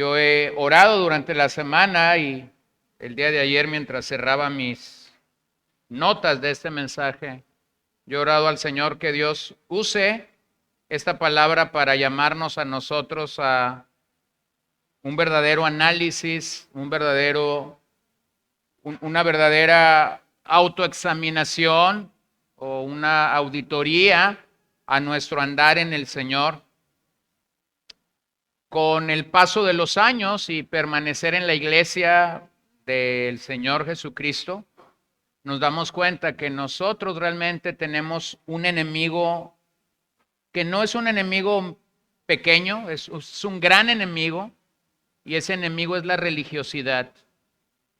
Yo he orado durante la semana y el día de ayer mientras cerraba mis notas de este mensaje, yo he orado al Señor que Dios use esta palabra para llamarnos a nosotros a un verdadero análisis, una verdadera autoexaminación o una auditoría a nuestro andar en el Señor. Con el paso de los años y permanecer en la iglesia del Señor Jesucristo, nos damos cuenta que nosotros realmente tenemos un enemigo que no es un enemigo pequeño, es un gran enemigo, y ese enemigo es la religiosidad.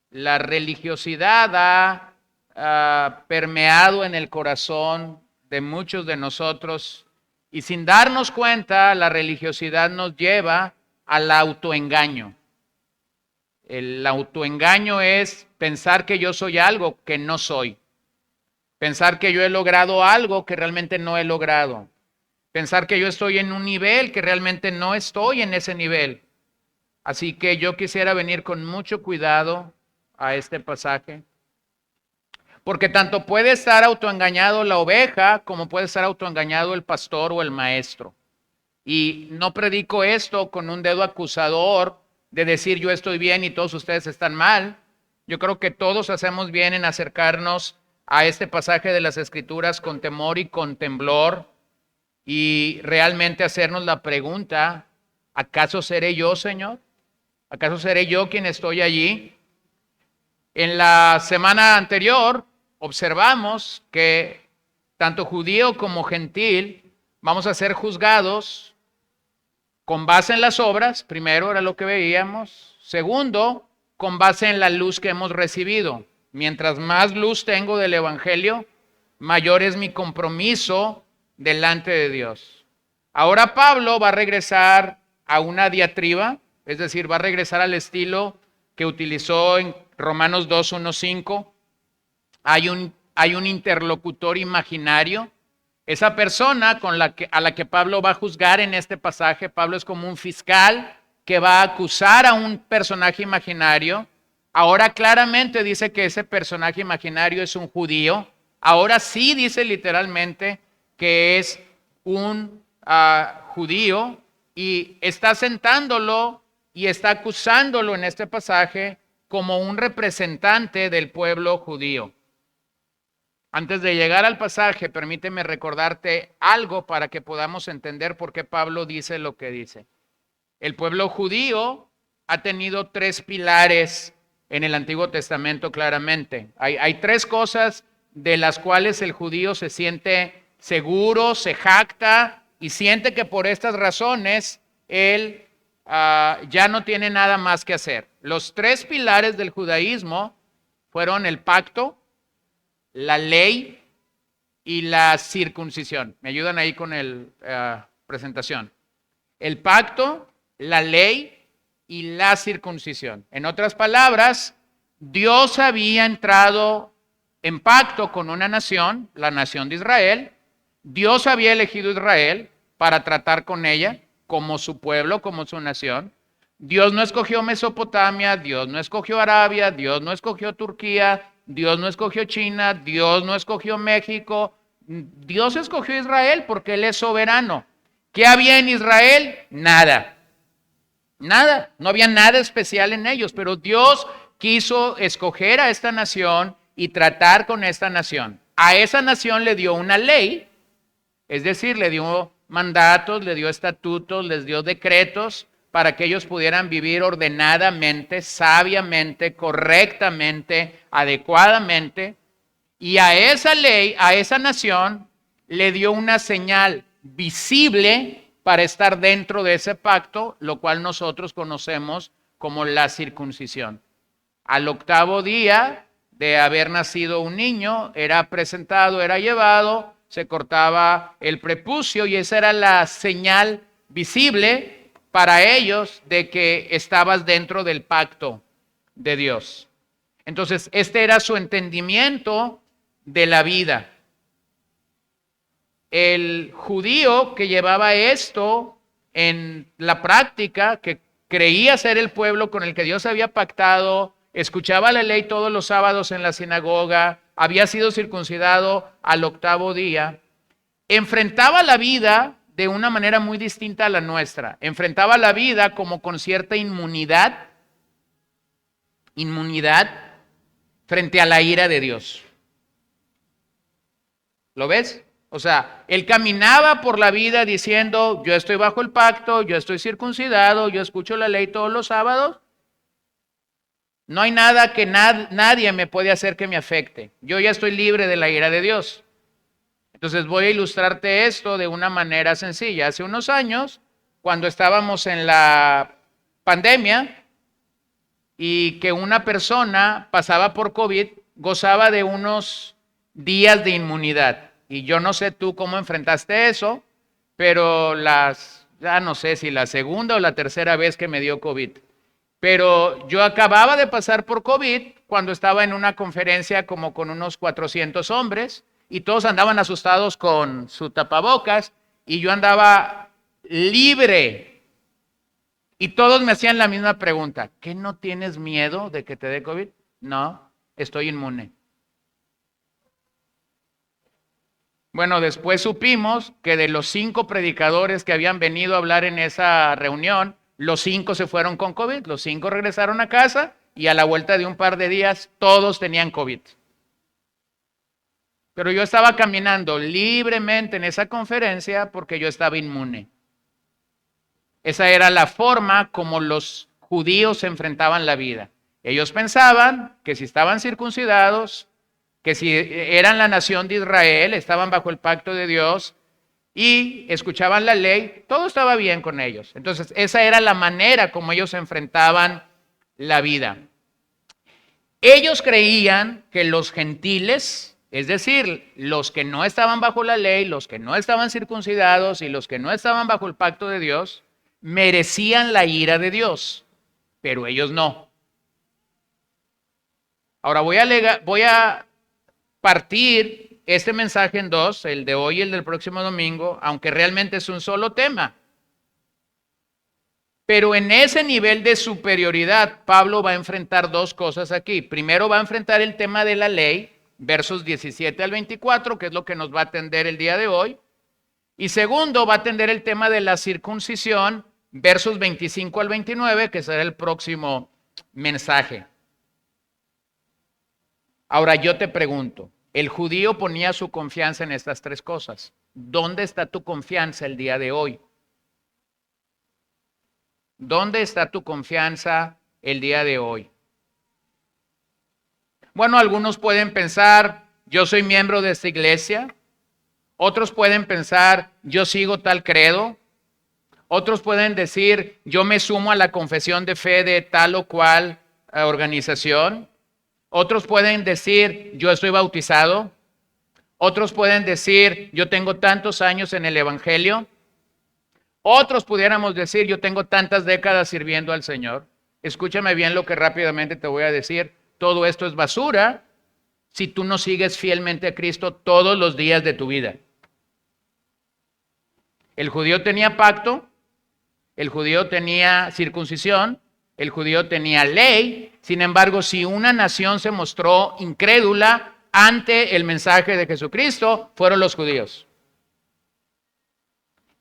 La religiosidad ha permeado en el corazón de muchos de nosotros y sin darnos cuenta, la religiosidad nos lleva al autoengaño. El autoengaño es pensar que yo soy algo que no soy. Pensar que yo he logrado algo que realmente no he logrado. Pensar que yo estoy en un nivel que realmente no estoy en ese nivel. Así que yo quisiera venir con mucho cuidado a este pasaje. Porque tanto puede estar autoengañado la oveja como puede estar autoengañado el pastor o el maestro. Y no predico esto con un dedo acusador de decir yo estoy bien y todos ustedes están mal. Yo creo que todos hacemos bien en acercarnos a este pasaje de las Escrituras con temor y con temblor y realmente hacernos la pregunta, ¿acaso seré yo, Señor? ¿Acaso seré yo quien estoy allí? En la semana anterior observamos que tanto judío como gentil vamos a ser juzgados con base en las obras, primero era lo que veíamos, segundo, con base en la luz que hemos recibido. Mientras más luz tengo del Evangelio, mayor es mi compromiso delante de Dios. Ahora Pablo va a regresar a una diatriba, es decir, va a regresar al estilo que utilizó en Romanos 2, 1, 5. Hay un interlocutor imaginario. Esa persona a la que Pablo va a juzgar en este pasaje, Pablo es como un fiscal que va a acusar a un personaje imaginario. Ahora claramente dice que ese personaje imaginario es un judío. Ahora sí dice literalmente que es un judío y está sentándolo y está acusándolo en este pasaje como un representante del pueblo judío. Antes de llegar al pasaje, permíteme recordarte algo para que podamos entender por qué Pablo dice lo que dice. El pueblo judío ha tenido tres pilares en el Antiguo Testamento claramente. Hay tres cosas de las cuales el judío se siente seguro, se jacta y siente que por estas razones él ya no tiene nada más que hacer. Los tres pilares del judaísmo fueron el pacto, la ley y la circuncisión. Me ayudan ahí con la presentación. El pacto, la ley y la circuncisión. En otras palabras, Dios había entrado en pacto con una nación, la nación de Israel. Dios había elegido Israel para tratar con ella como su pueblo, como su nación. Dios no escogió Mesopotamia, Dios no escogió Arabia, Dios no escogió Turquía, Dios no escogió China, Dios no escogió México. Dios escogió Israel porque Él es soberano. ¿Qué había en Israel? Nada. Nada. No había nada especial en ellos, pero Dios quiso escoger a esta nación y tratar con esta nación. A esa nación le dio una ley, es decir, le dio mandatos, le dio estatutos, les dio decretos para que ellos pudieran vivir ordenadamente, sabiamente, correctamente, adecuadamente. Y a esa ley, a esa nación, le dio una señal visible para estar dentro de ese pacto, lo cual nosotros conocemos como la circuncisión. Al octavo día de haber nacido un niño, era presentado, era llevado, se cortaba el prepucio y esa era la señal visible para ellos de que estabas dentro del pacto de Dios. Entonces, este era su entendimiento de la vida. El judío que llevaba esto en la práctica, que creía ser el pueblo con el que Dios había pactado, escuchaba la ley todos los sábados en la sinagoga, había sido circuncidado al 8º día, enfrentaba la vida de una manera muy distinta a la nuestra. Enfrentaba la vida como con cierta inmunidad frente a la ira de Dios. ¿Lo ves? O sea, él caminaba por la vida diciendo, yo estoy bajo el pacto, yo estoy circuncidado, yo escucho la ley todos los sábados. No hay nada que nadie me puede hacer que me afecte. Yo ya estoy libre de la ira de Dios. Entonces voy a ilustrarte esto de una manera sencilla. Hace unos años, cuando estábamos en la pandemia y que una persona pasaba por COVID, gozaba de unos días de inmunidad. Y yo no sé tú cómo enfrentaste eso, pero ya no sé si la segunda o la tercera vez que me dio COVID. Pero yo acababa de pasar por COVID cuando estaba en una conferencia como con unos 400 hombres y todos andaban asustados con su tapabocas y yo andaba libre. Y todos me hacían la misma pregunta, ¿qué no tienes miedo de que te dé COVID? No, estoy inmune. Bueno, después supimos que de los 5 predicadores que habían venido a hablar en esa reunión, los 5 se fueron con COVID, los 5 regresaron a casa y a la vuelta de un par de días todos tenían COVID. Pero yo estaba caminando libremente en esa conferencia porque yo estaba inmune. Esa era la forma como los judíos enfrentaban la vida. Ellos pensaban que si estaban circuncidados, que si eran la nación de Israel, estaban bajo el pacto de Dios y escuchaban la ley, todo estaba bien con ellos. Entonces, esa era la manera como ellos enfrentaban la vida. Ellos creían que los gentiles, es decir, los que no estaban bajo la ley, los que no estaban circuncidados y los que no estaban bajo el pacto de Dios, merecían la ira de Dios, pero ellos no. Ahora voy a partir este mensaje en 2, el de hoy y el del próximo domingo, aunque realmente es un solo tema. Pero en ese nivel de superioridad, Pablo va a enfrentar 2 cosas aquí. Primero va a enfrentar el tema de la ley, versos 17 al 24, que es lo que nos va a atender el día de hoy. Y segundo, va a atender el tema de la circuncisión, versos 25 al 29, que será el próximo mensaje. Ahora yo te pregunto, el judío ponía su confianza en estas 3 cosas. ¿Dónde está tu confianza el día de hoy? ¿Dónde está tu confianza el día de hoy? Bueno, algunos pueden pensar, yo soy miembro de esta iglesia. Otros pueden pensar, yo sigo tal credo. Otros pueden decir, yo me sumo a la confesión de fe de tal o cual organización. Otros pueden decir, yo estoy bautizado. Otros pueden decir, yo tengo tantos años en el evangelio. Otros pudiéramos decir, yo tengo tantas décadas sirviendo al Señor. Escúchame bien lo que rápidamente te voy a decir. Todo esto es basura si tú no sigues fielmente a Cristo todos los días de tu vida. El judío tenía pacto, el judío tenía circuncisión, el judío tenía ley. Sin embargo, si una nación se mostró incrédula ante el mensaje de Jesucristo, fueron los judíos.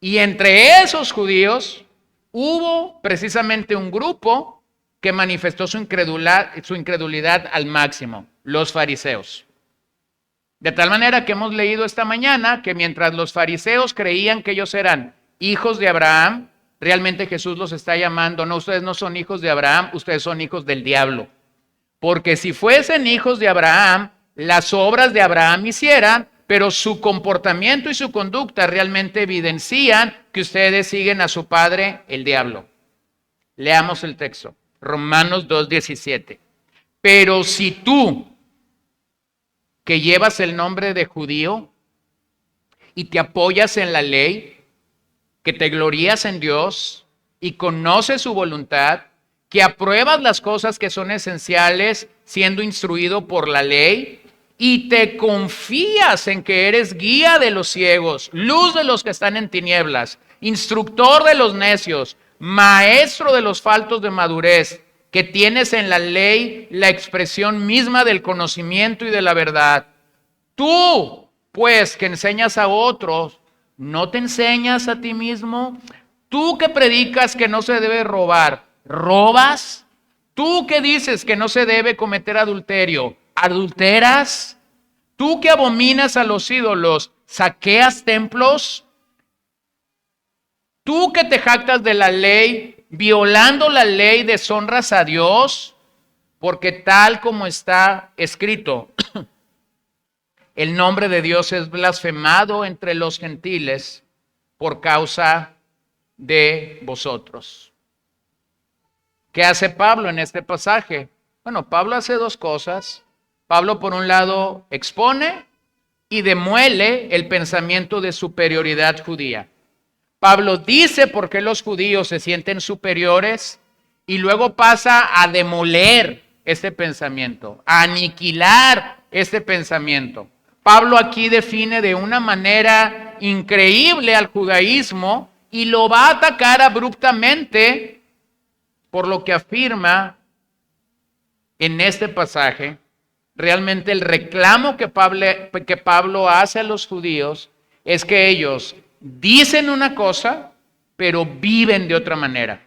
Y entre esos judíos hubo precisamente un grupo que manifestó su incredulidad al máximo, los fariseos. De tal manera que hemos leído esta mañana que mientras los fariseos creían que ellos eran hijos de Abraham, realmente Jesús los está llamando, no, ustedes no son hijos de Abraham, ustedes son hijos del diablo. Porque si fuesen hijos de Abraham, las obras de Abraham hicieran, pero su comportamiento y su conducta realmente evidencian que ustedes siguen a su padre, el diablo. Leamos el texto, Romanos 2:17. Pero si tú, que llevas el nombre de judío y te apoyas en la ley, que te glorías en Dios y conoces su voluntad, que apruebas las cosas que son esenciales siendo instruido por la ley y te confías en que eres guía de los ciegos, luz de los que están en tinieblas, instructor de los necios, maestro de los faltos de madurez, que tienes en la ley la expresión misma del conocimiento y de la verdad. Tú, pues, que enseñas a otros, ¿no te enseñas a ti mismo? Tú que predicas que no se debe robar, ¿robas? Tú que dices que no se debe cometer adulterio, ¿adulteras? Tú que abominas a los ídolos, ¿saqueas templos? Tú que te jactas de la ley, violando la ley, deshonras a Dios, porque tal como está escrito, el nombre de Dios es blasfemado entre los gentiles por causa de vosotros. ¿Qué hace Pablo en este pasaje? Bueno, Pablo hace dos cosas. Pablo, por un lado, expone y demuele el pensamiento de superioridad judía. Pablo dice por qué los judíos se sienten superiores y luego pasa a demoler este pensamiento, a aniquilar este pensamiento. Pablo aquí define de una manera increíble al judaísmo y lo va a atacar abruptamente por lo que afirma en este pasaje. Realmente el reclamo que Pablo hace a los judíos es que ellos dicen una cosa, pero viven de otra manera.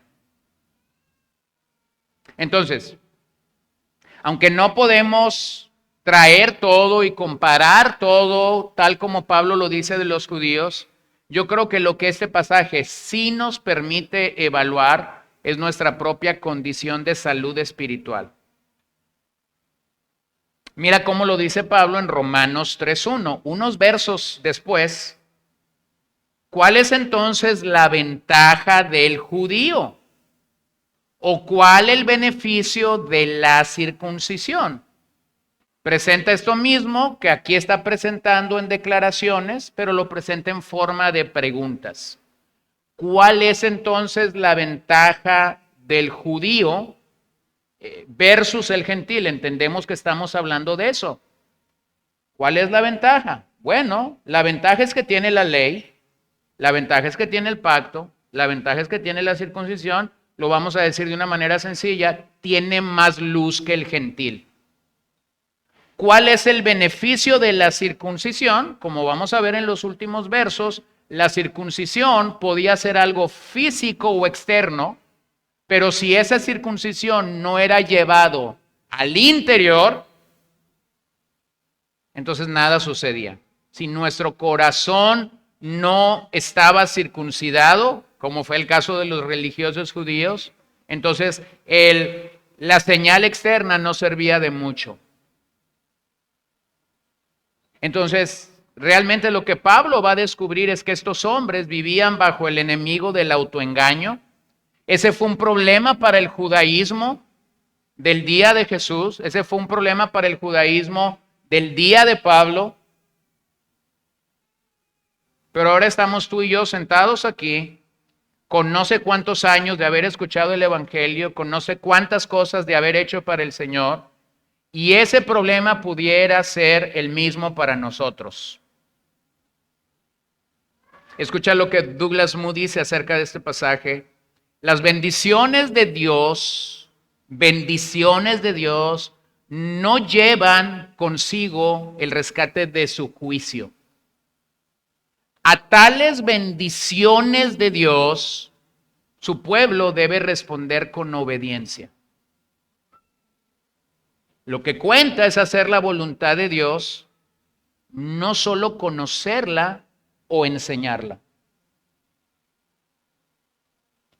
Entonces, aunque no podemos traer todo y comparar todo tal como Pablo lo dice de los judíos, yo creo que lo que este pasaje sí nos permite evaluar es nuestra propia condición de salud espiritual. Mira cómo lo dice Pablo en Romanos 3:1, unos versos después. ¿Cuál es entonces la ventaja del judío? ¿O cuál el beneficio de la circuncisión? Presenta esto mismo que aquí está presentando en declaraciones, pero lo presenta en forma de preguntas. ¿Cuál es entonces la ventaja del judío versus el gentil? Entendemos que estamos hablando de eso. ¿Cuál es la ventaja? Bueno, la ventaja es que tiene la ley, la ventaja es que tiene el pacto, la ventaja es que tiene la circuncisión, lo vamos a decir de una manera sencilla, tiene más luz que el gentil. ¿Cuál es el beneficio de la circuncisión? Como vamos a ver en los últimos versos, la circuncisión podía ser algo físico o externo, pero si esa circuncisión no era llevado al interior, entonces nada sucedía. Si nuestro corazón no estaba circuncidado, como fue el caso de los religiosos judíos, entonces la señal externa no servía de mucho. Entonces, realmente lo que Pablo va a descubrir es que estos hombres vivían bajo el enemigo del autoengaño. Ese fue un problema para el judaísmo del día de Jesús, ese fue un problema para el judaísmo del día de Pablo. Pero ahora estamos tú y yo sentados aquí, con no sé cuántos años de haber escuchado el Evangelio, con no sé cuántas cosas de haber hecho para el Señor, y ese problema pudiera ser el mismo para nosotros. Escucha lo que Douglas Moo dice acerca de este pasaje. Las bendiciones de Dios no llevan consigo el rescate de su juicio. A tales bendiciones de Dios, su pueblo debe responder con obediencia. Lo que cuenta es hacer la voluntad de Dios, no solo conocerla o enseñarla.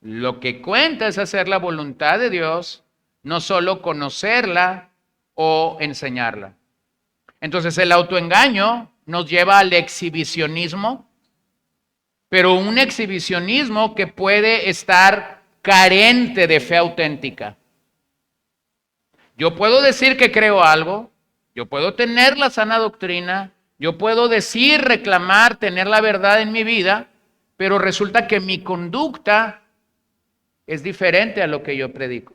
Lo que cuenta es hacer la voluntad de Dios, no solo conocerla o enseñarla. Entonces el autoengaño nos lleva al exhibicionismo, pero un exhibicionismo que puede estar carente de fe auténtica. Yo puedo decir que creo algo, yo puedo tener la sana doctrina, yo puedo decir, reclamar, tener la verdad en mi vida, pero resulta que mi conducta es diferente a lo que yo predico.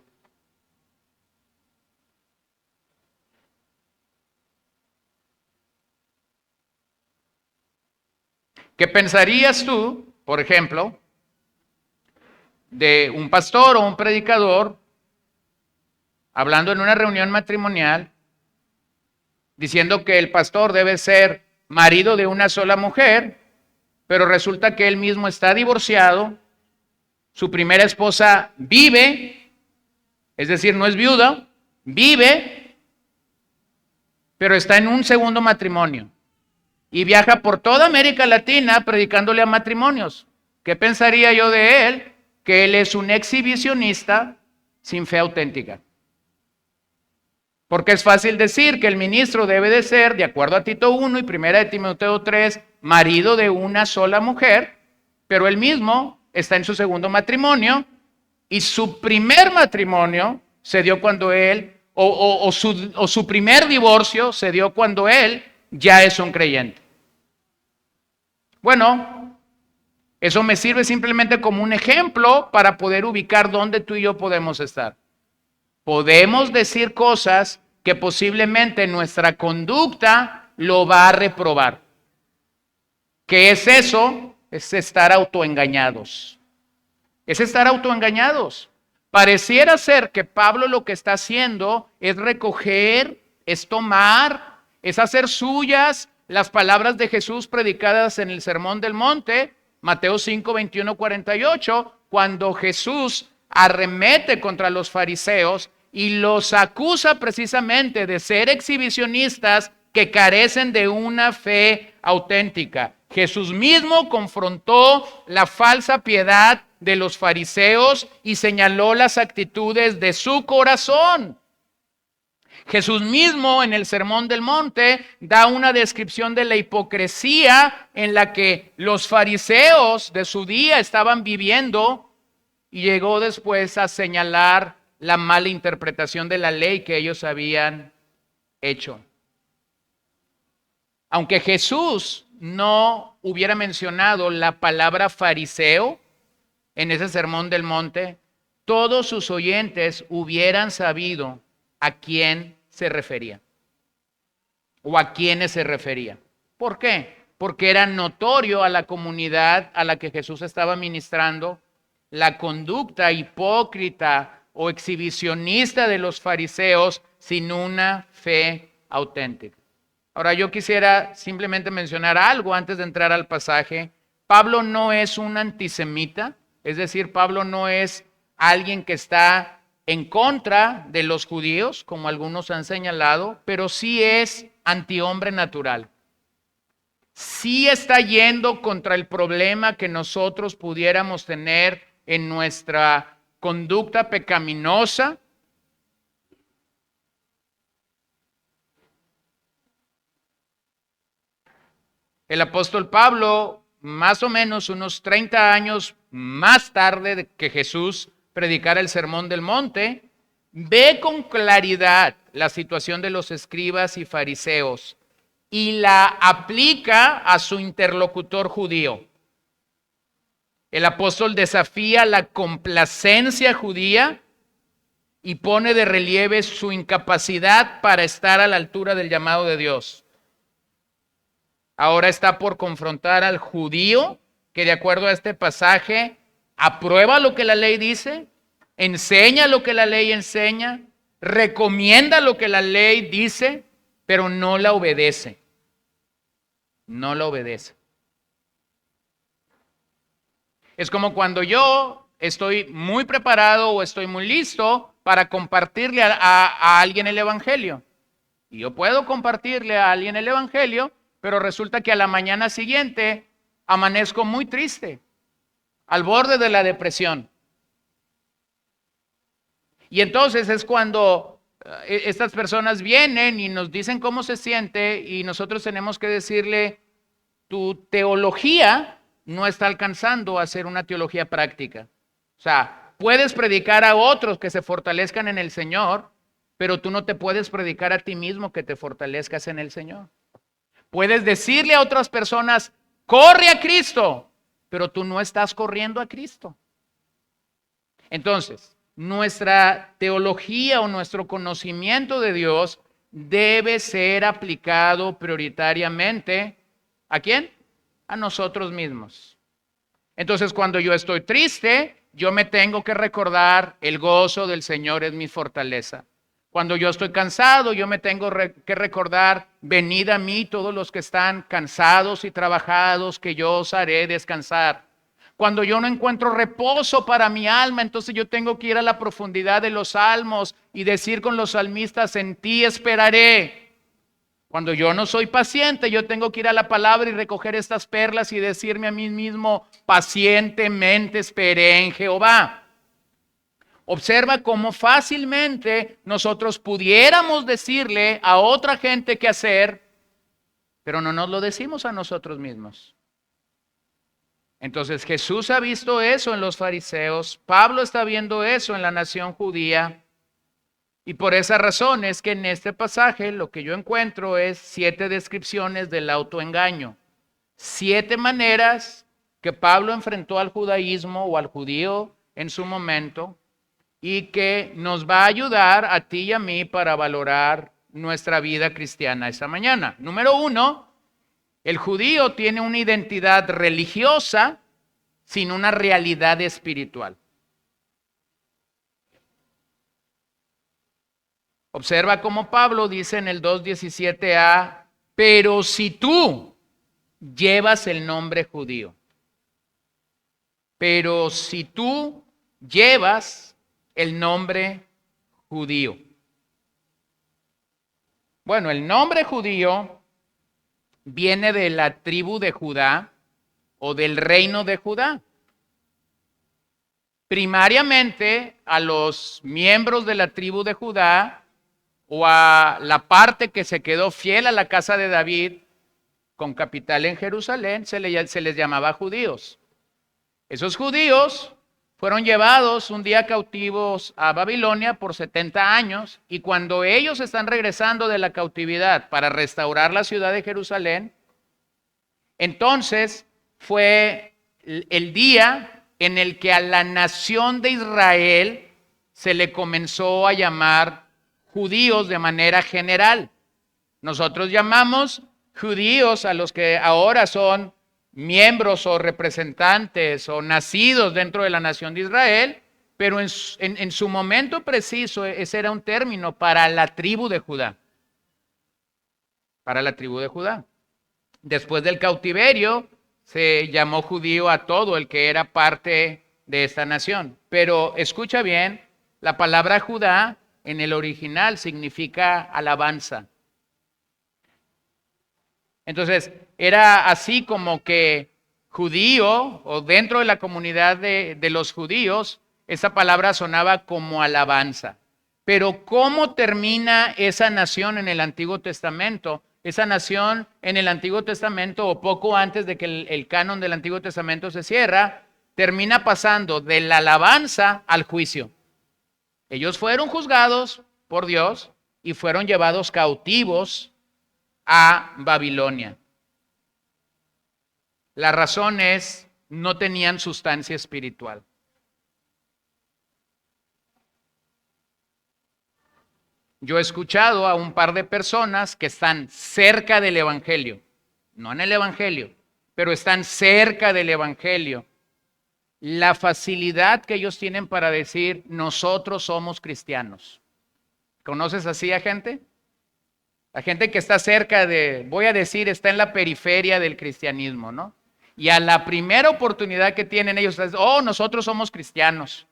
¿Qué pensarías tú, por ejemplo, de un pastor o un predicador hablando en una reunión matrimonial, diciendo que el pastor debe ser marido de una sola mujer, pero resulta que él mismo está divorciado, su primera esposa vive, es decir, no es viuda, vive, pero está en un segundo matrimonio y viaja por toda América Latina predicándole a matrimonios. ¿Qué pensaría yo de él? Que él es un exhibicionista sin fe auténtica. Porque es fácil decir que el ministro debe de ser, de acuerdo a Tito 1 y 1 de Timoteo 3, marido de una sola mujer, pero él mismo está en su segundo matrimonio y su primer matrimonio se dio cuando él, o su primer divorcio se dio cuando él ya es un creyente. Bueno, eso me sirve simplemente como un ejemplo para poder ubicar dónde tú y yo podemos estar. Podemos decir cosas que posiblemente nuestra conducta lo va a reprobar. ¿Qué es eso? Es estar autoengañados. Es estar autoengañados. Pareciera ser que Pablo lo que está haciendo es recoger, es tomar, es hacer suyas las palabras de Jesús predicadas en el Sermón del Monte, Mateo 5, 21, 48, cuando Jesús arremete contra los fariseos y los acusa precisamente de ser exhibicionistas que carecen de una fe auténtica. Jesús mismo confrontó la falsa piedad de los fariseos y señaló las actitudes de su corazón. Jesús mismo en el Sermón del Monte da una descripción de la hipocresía en la que los fariseos de su día estaban viviendo y llegó después a señalar la mala interpretación de la ley que ellos habían hecho. Aunque Jesús no hubiera mencionado la palabra fariseo en ese Sermón del Monte, todos sus oyentes hubieran sabido a quién se refería o a quiénes se refería. ¿Por qué? Porque era notorio a la comunidad a la que Jesús estaba ministrando la conducta hipócrita o exhibicionista de los fariseos sin una fe auténtica. Ahora yo quisiera simplemente mencionar algo antes de entrar al pasaje. Pablo no es un antisemita, es decir, Pablo no es alguien que está en contra de los judíos, como algunos han señalado, pero sí es antihombre natural. Sí está yendo contra el problema que nosotros pudiéramos tener en nuestra conducta pecaminosa. El apóstol Pablo, más o menos unos 30 años más tarde de que Jesús predicara el Sermón del Monte, ve con claridad la situación de los escribas y fariseos y la aplica a su interlocutor judío. El apóstol desafía la complacencia judía y pone de relieve su incapacidad para estar a la altura del llamado de Dios. Ahora está por confrontar al judío que, de acuerdo a este pasaje, aprueba lo que la ley dice, enseña lo que la ley enseña, recomienda lo que la ley dice, pero no la obedece. No la obedece. Es como cuando yo estoy muy preparado o estoy muy listo para compartirle a alguien el evangelio. Y yo puedo compartirle a alguien el evangelio, pero resulta que a la mañana siguiente amanezco muy triste, al borde de la depresión. Y entonces es cuando estas personas vienen y nos dicen cómo se siente y nosotros tenemos que decirle, tu teología no está alcanzando a ser una teología práctica. O sea, puedes predicar a otros que se fortalezcan en el Señor, pero tú no te puedes predicar a ti mismo que te fortalezcas en el Señor. Puedes decirle a otras personas, corre a Cristo, pero tú no estás corriendo a Cristo. Entonces, nuestra teología o nuestro conocimiento de Dios debe ser aplicado prioritariamente, ¿a quién? A nosotros mismos. Entonces, cuando yo estoy triste, yo me tengo que recordar, el gozo del Señor es mi fortaleza. Cuando yo estoy cansado, yo me tengo que recordar, venid a mí todos los que están cansados y trabajados, que yo os haré descansar. Cuando yo no encuentro reposo para mi alma, entonces yo tengo que ir a la profundidad de los salmos y decir con los salmistas, en ti esperaré. Cuando yo no soy paciente, yo tengo que ir a la palabra y recoger estas perlas y decirme a mí mismo, pacientemente esperé en Jehová. Observa cómo fácilmente nosotros pudiéramos decirle a otra gente qué hacer, pero no nos lo decimos a nosotros mismos. Entonces Jesús ha visto eso en los fariseos, Pablo está viendo eso en la nación judía, y por esa razón es que en este pasaje lo que yo encuentro es 7 descripciones del autoengaño, 7 maneras que Pablo enfrentó al judaísmo o al judío en su momento, y que nos va a ayudar a ti y a mí para valorar nuestra vida cristiana esta mañana. Número 1, el judío tiene una identidad religiosa sin una realidad espiritual. Observa cómo Pablo dice en el 2:17a, pero si tú llevas el nombre judío, pero si tú llevas el nombre judío. Bueno, el nombre judío viene de la tribu de Judá o del reino de Judá. Primariamente a los miembros de la tribu de Judá o a la parte que se quedó fiel a la casa de David con capital en Jerusalén se les llamaba judíos. Esos judíos fueron llevados un día cautivos a Babilonia por 70 años y cuando ellos están regresando de la cautividad para restaurar la ciudad de Jerusalén, entonces fue el día en el que a la nación de Israel se le comenzó a llamar judíos de manera general. Nosotros llamamos judíos a los que ahora son miembros o representantes o nacidos dentro de la nación de Israel, pero en su momento preciso ese era un término para la tribu de Judá. Para la tribu de Judá. Después del cautiverio se llamó judío a todo el que era parte de esta nación. Pero escucha bien, la palabra Judá en el original significa alabanza. Entonces, era así como que judío, o dentro de la comunidad de los judíos, esa palabra sonaba como alabanza. Pero ¿cómo termina esa nación en el Antiguo Testamento? Esa nación en el Antiguo Testamento, o poco antes de que el canon del Antiguo Testamento se cierra, termina pasando de la alabanza al juicio. Ellos fueron juzgados por Dios y fueron llevados cautivos a Babilonia. La razón es, no tenían sustancia espiritual. Yo he escuchado a un par de personas que están cerca del Evangelio, no en el Evangelio, pero están cerca del Evangelio. La facilidad que ellos tienen para decir, nosotros somos cristianos. ¿Conoces así a gente? La gente que está cerca de, voy a decir, está en la periferia del cristianismo, ¿no? Y a la primera oportunidad que tienen ellos, oh, nosotros somos cristianos.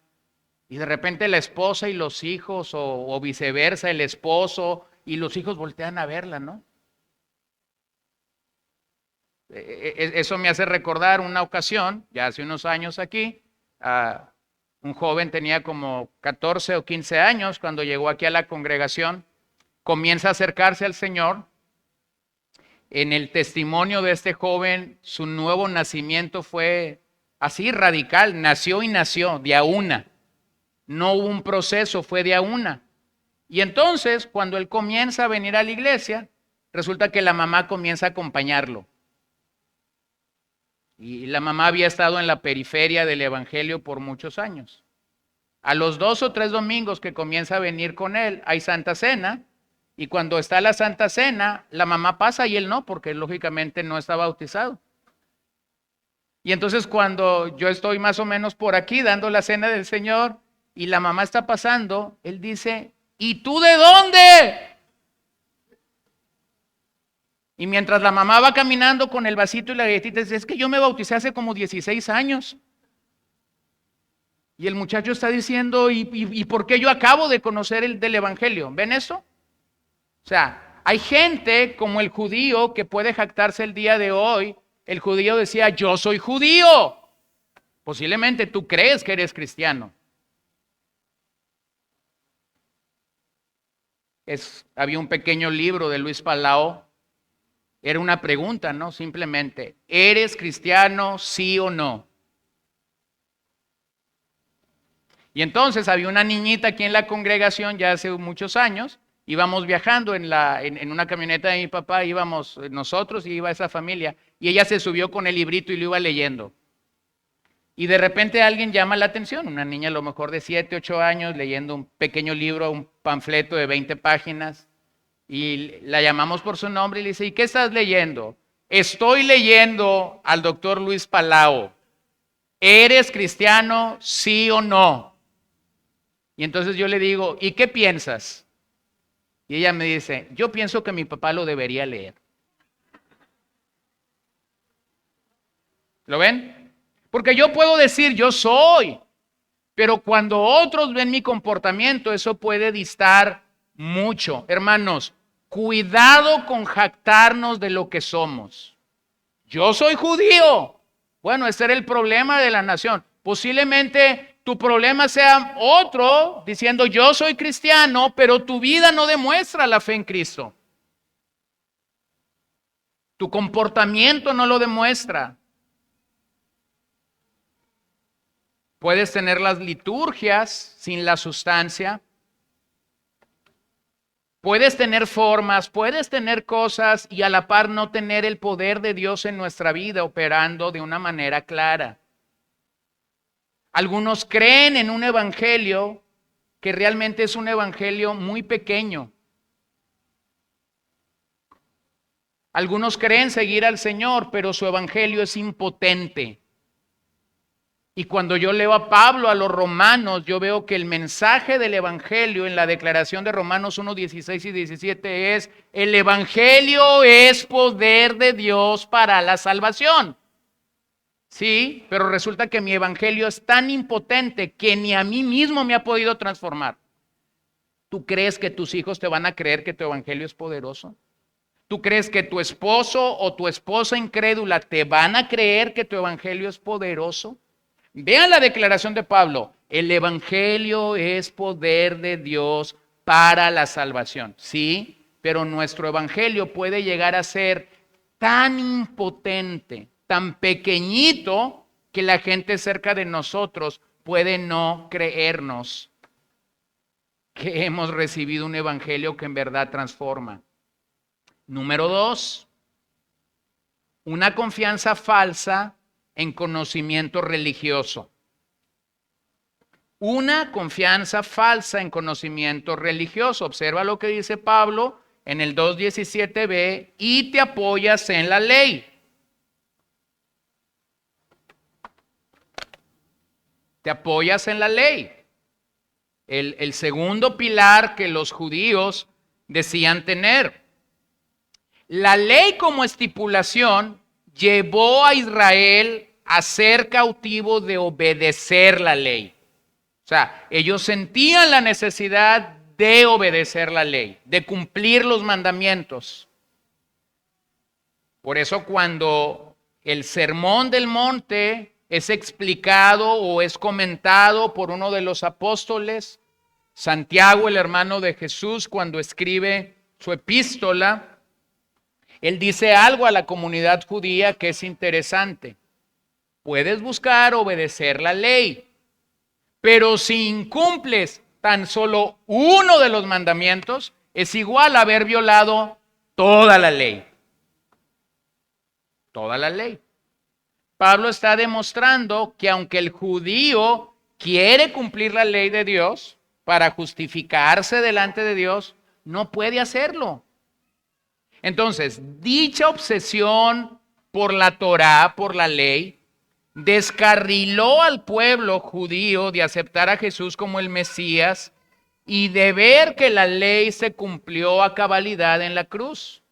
Y de repente la esposa y los hijos, o viceversa, el esposo y los hijos voltean a verla, ¿no? Eso me hace recordar una ocasión, ya hace unos años aquí, un joven tenía como 14 o 15 años cuando llegó aquí a la congregación, comienza a acercarse al Señor. En el testimonio de este joven, su nuevo nacimiento fue así radical, nació y nació de a una. No hubo un proceso, fue de a una. Y entonces, cuando él comienza a venir a la iglesia, resulta que la mamá comienza a acompañarlo. Y la mamá había estado en la periferia del evangelio por muchos años. A los 2 o 3 domingos que comienza a venir con él, hay Santa Cena. Y cuando está la Santa Cena, la mamá pasa y él no, porque lógicamente no está bautizado. Y entonces cuando yo estoy más o menos por aquí dando la cena del Señor y la mamá está pasando, él dice, ¿y tú de dónde? Y mientras la mamá va caminando con el vasito y la galletita, dice, es que yo me bauticé hace como 16 años. Y el muchacho está diciendo, ¿y por qué yo acabo de conocer el del Evangelio? ¿Ven eso? O sea, hay gente como el judío que puede jactarse el día de hoy. El judío decía, yo soy judío. Posiblemente tú crees que eres cristiano. Había un pequeño libro de Luis Palau. Era una pregunta, ¿no? Simplemente, ¿eres cristiano, sí o no? Y entonces había una niñita aquí en la congregación ya hace muchos años. Íbamos viajando en una camioneta de mi papá, íbamos nosotros y iba esa familia. Y ella se subió con el librito y lo iba leyendo. Y de repente alguien llama la atención, una niña a lo mejor de 7, 8 años leyendo un pequeño libro, un panfleto de 20 páginas. Y la llamamos por su nombre y le dice, ¿y qué estás leyendo? Estoy leyendo al doctor Luis Palau. ¿Eres cristiano, sí o no? Y entonces yo le digo, ¿y qué piensas? Y ella me dice, yo pienso que mi papá lo debería leer. ¿Lo ven? Porque yo puedo decir, yo soy, pero cuando otros ven mi comportamiento, eso puede distar mucho. Hermanos, cuidado con jactarnos de lo que somos. Yo soy judío. Bueno, ese era el problema de la nación. Posiblemente tu problema sea otro, diciendo yo soy cristiano, pero tu vida no demuestra la fe en Cristo. Tu comportamiento no lo demuestra. Puedes tener las liturgias sin la sustancia. Puedes tener formas, puedes tener cosas y a la par no tener el poder de Dios en nuestra vida operando de una manera clara. Algunos creen en un evangelio que realmente es un evangelio muy pequeño. Algunos creen seguir al Señor, pero su evangelio es impotente. Y cuando yo leo a Pablo a los romanos, yo veo que el mensaje del evangelio en la declaración de Romanos 1, 16 y 17 es, el evangelio es poder de Dios para la salvación. Sí, pero resulta que mi evangelio es tan impotente que ni a mí mismo me ha podido transformar. ¿Tú crees que tus hijos te van a creer que tu evangelio es poderoso? ¿Tú crees que tu esposo o tu esposa incrédula te van a creer que tu evangelio es poderoso? Vean la declaración de Pablo. El evangelio es poder de Dios para la salvación. Sí, pero nuestro evangelio puede llegar a ser tan impotente, tan pequeñito, que la gente cerca de nosotros puede no creernos que hemos recibido un evangelio que en verdad transforma. Número 2, una confianza falsa en conocimiento religioso. Una confianza falsa en conocimiento religioso. Observa lo que dice Pablo en el 2:17b, y te apoyas en la ley. Te apoyas en la ley. El segundo pilar que los judíos decían tener. La ley como estipulación llevó a Israel a ser cautivo de obedecer la ley. O sea, ellos sentían la necesidad de obedecer la ley, de cumplir los mandamientos. Por eso cuando el sermón del monte es explicado o es comentado por uno de los apóstoles, Santiago, el hermano de Jesús, cuando escribe su epístola, él dice algo a la comunidad judía que es interesante. Puedes buscar obedecer la ley, pero si incumples tan solo uno de los mandamientos, es igual a haber violado toda la ley. Toda la ley. Pablo está demostrando que aunque el judío quiere cumplir la ley de Dios para justificarse delante de Dios, no puede hacerlo. Entonces, dicha obsesión por la Torá, por la ley, descarriló al pueblo judío de aceptar a Jesús como el Mesías y de ver que la ley se cumplió a cabalidad en la cruz.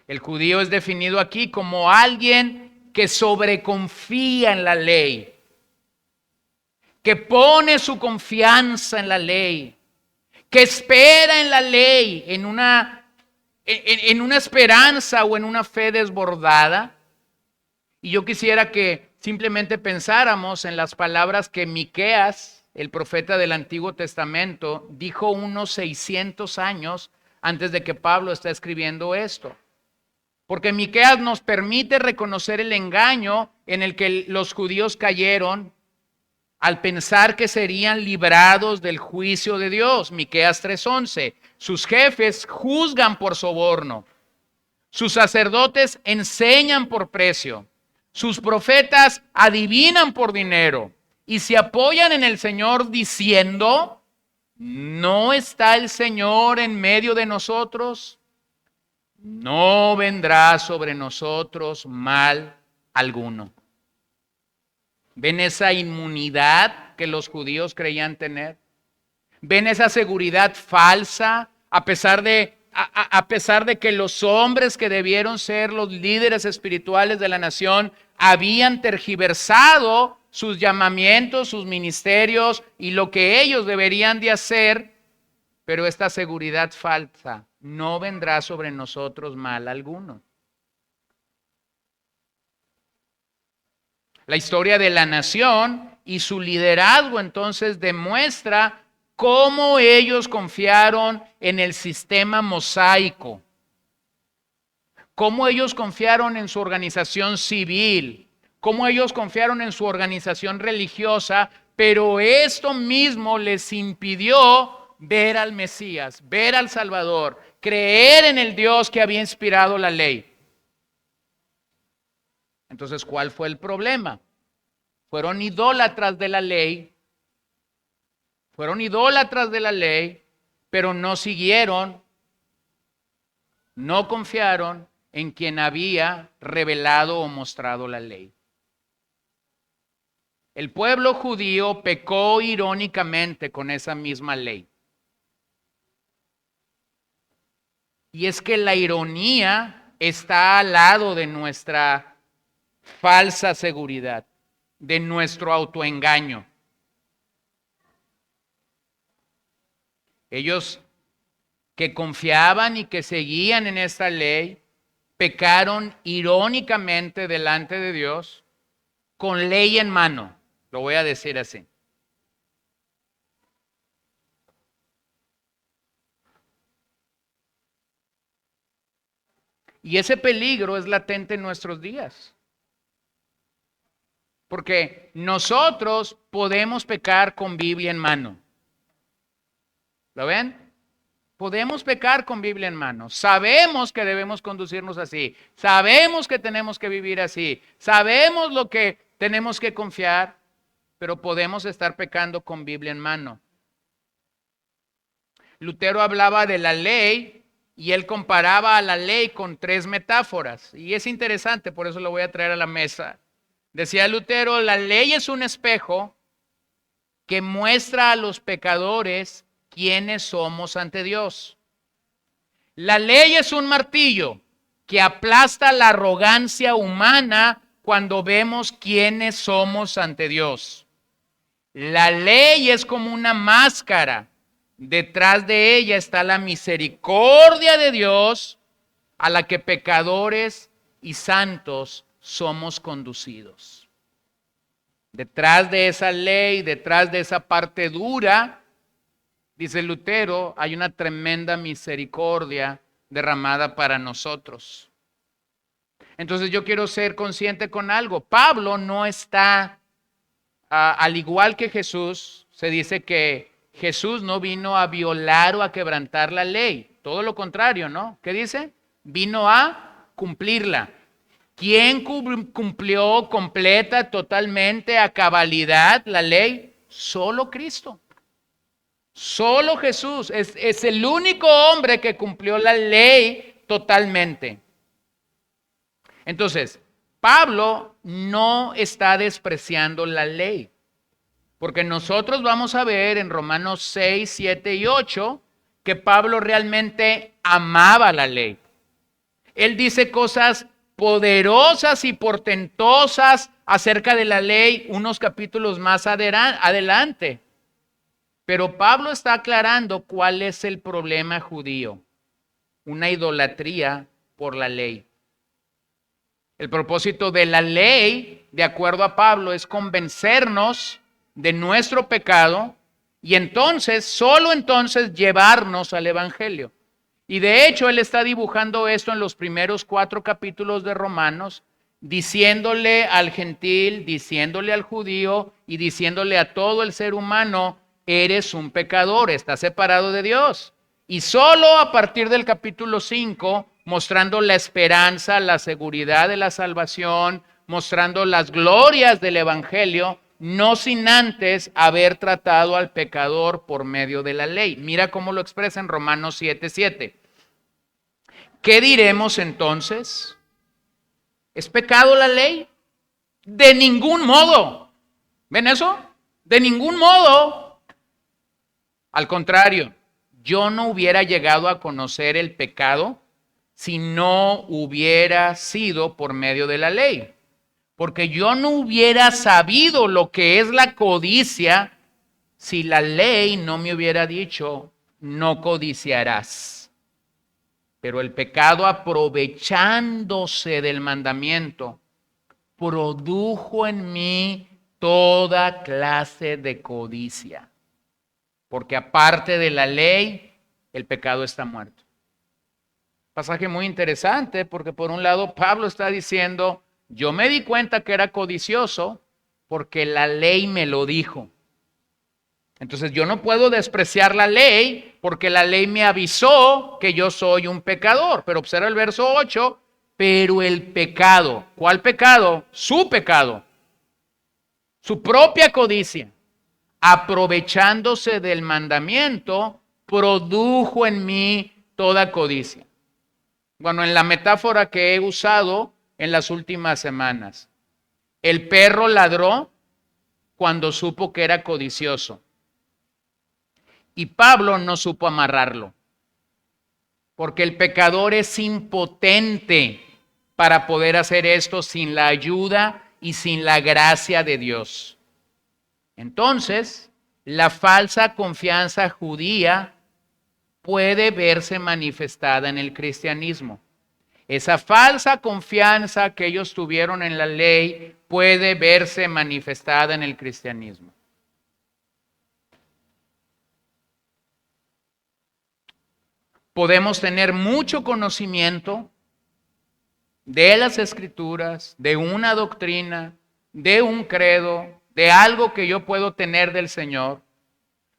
El judío es definido aquí como alguien que sobreconfía en la ley, que pone su confianza en la ley, que espera en la ley, en una esperanza o en una fe desbordada. Y yo quisiera que simplemente pensáramos en las palabras que Miqueas, el profeta del Antiguo Testamento, dijo unos 600 años antes de que Pablo está escribiendo esto. Porque Miqueas nos permite reconocer el engaño en el que los judíos cayeron al pensar que serían librados del juicio de Dios. Miqueas 3:11. Sus jefes juzgan por soborno. Sus sacerdotes enseñan por precio. Sus profetas adivinan por dinero. Y se apoyan en el Señor diciendo, ¿no está el Señor en medio de nosotros? No vendrá sobre nosotros mal alguno. ¿Ven esa inmunidad que los judíos creían tener? ¿Ven esa seguridad falsa a pesar de que los hombres que debieron ser los líderes espirituales de la nación habían tergiversado sus llamamientos, sus ministerios y lo que ellos deberían de hacer? Pero esta seguridad falsa, no vendrá sobre nosotros mal alguno. La historia de la nación y su liderazgo entonces demuestra cómo ellos confiaron en el sistema mosaico, cómo ellos confiaron en su organización civil, cómo ellos confiaron en su organización religiosa, pero esto mismo les impidió ver al Mesías, ver al Salvador, creer en el Dios que había inspirado la ley. Entonces, ¿cuál fue el problema? Fueron idólatras de la ley, pero no siguieron, no confiaron en quien había revelado o mostrado la ley. El pueblo judío pecó irónicamente con esa misma ley. Y es que la ironía está al lado de nuestra falsa seguridad, de nuestro autoengaño. Ellos que confiaban y que seguían en esta ley, pecaron irónicamente delante de Dios con ley en mano, lo voy a decir así. Y ese peligro es latente en nuestros días. Porque nosotros podemos pecar con Biblia en mano. ¿Lo ven? Podemos pecar con Biblia en mano. Sabemos que debemos conducirnos así. Sabemos que tenemos que vivir así. Sabemos lo que tenemos que confiar, pero podemos estar pecando con Biblia en mano. Lutero hablaba de la ley y él comparaba a la ley con 3 metáforas. Y es interesante, por eso lo voy a traer a la mesa. Decía Lutero, la ley es un espejo que muestra a los pecadores quiénes somos ante Dios. La ley es un martillo que aplasta la arrogancia humana cuando vemos quiénes somos ante Dios. La ley es como una máscara. Detrás de ella está la misericordia de Dios a la que pecadores y santos somos conducidos. Detrás de esa ley, detrás de esa parte dura, dice Lutero, hay una tremenda misericordia derramada para nosotros. Entonces yo quiero ser consciente con algo. Pablo no está, al igual que Jesús, se dice que Jesús no vino a violar o a quebrantar la ley. Todo lo contrario, ¿no? ¿Qué dice? Vino a cumplirla. ¿Quién cumplió completa, totalmente, a cabalidad la ley? Solo Cristo. Solo Jesús. Es el único hombre que cumplió la ley totalmente. Entonces, Pablo no está despreciando la ley, porque nosotros vamos a ver en Romanos 6, 7 y 8 que Pablo realmente amaba la ley. Él dice cosas poderosas y portentosas acerca de la ley unos capítulos más adelante. Pero Pablo está aclarando cuál es el problema judío: una idolatría por la ley. El propósito de la ley, de acuerdo a Pablo, es convencernos de nuestro pecado y entonces, solo entonces, llevarnos al evangelio. Y de hecho, él está dibujando esto en los primeros 4 capítulos de Romanos, diciéndole al gentil, diciéndole al judío y diciéndole a todo el ser humano: eres un pecador, estás separado de Dios. Y solo a partir del capítulo 5, mostrando la esperanza, la seguridad de la salvación, mostrando las glorias del evangelio, no sin antes haber tratado al pecador por medio de la ley. Mira cómo lo expresa en Romanos 7:7. ¿Qué diremos entonces? ¿Es pecado la ley? De ningún modo. ¿Ven eso? De ningún modo. Al contrario, yo no hubiera llegado a conocer el pecado si no hubiera sido por medio de la ley. Porque yo no hubiera sabido lo que es la codicia si la ley no me hubiera dicho: no codiciarás. Pero el pecado, aprovechándose del mandamiento, produjo en mí toda clase de codicia. Porque aparte de la ley, el pecado está muerto. Pasaje muy interesante, porque por un lado Pablo está diciendo: yo me di cuenta que era codicioso porque la ley me lo dijo. Entonces yo no puedo despreciar la ley porque la ley me avisó que yo soy un pecador. Pero observa el verso 8, pero el pecado, ¿cuál pecado? Su pecado, su propia codicia, aprovechándose del mandamiento, produjo en mí toda codicia. Bueno, en la metáfora que he usado en las últimas semanas, el perro ladró cuando supo que era codicioso. Y Pablo no supo amarrarlo, porque el pecador es impotente para poder hacer esto sin la ayuda y sin la gracia de Dios. Entonces, la falsa confianza judía puede verse manifestada en el cristianismo. Esa falsa confianza que ellos tuvieron en la ley puede verse manifestada en el cristianismo. Podemos tener mucho conocimiento de las Escrituras, de una doctrina, de un credo, de algo que yo puedo tener del Señor,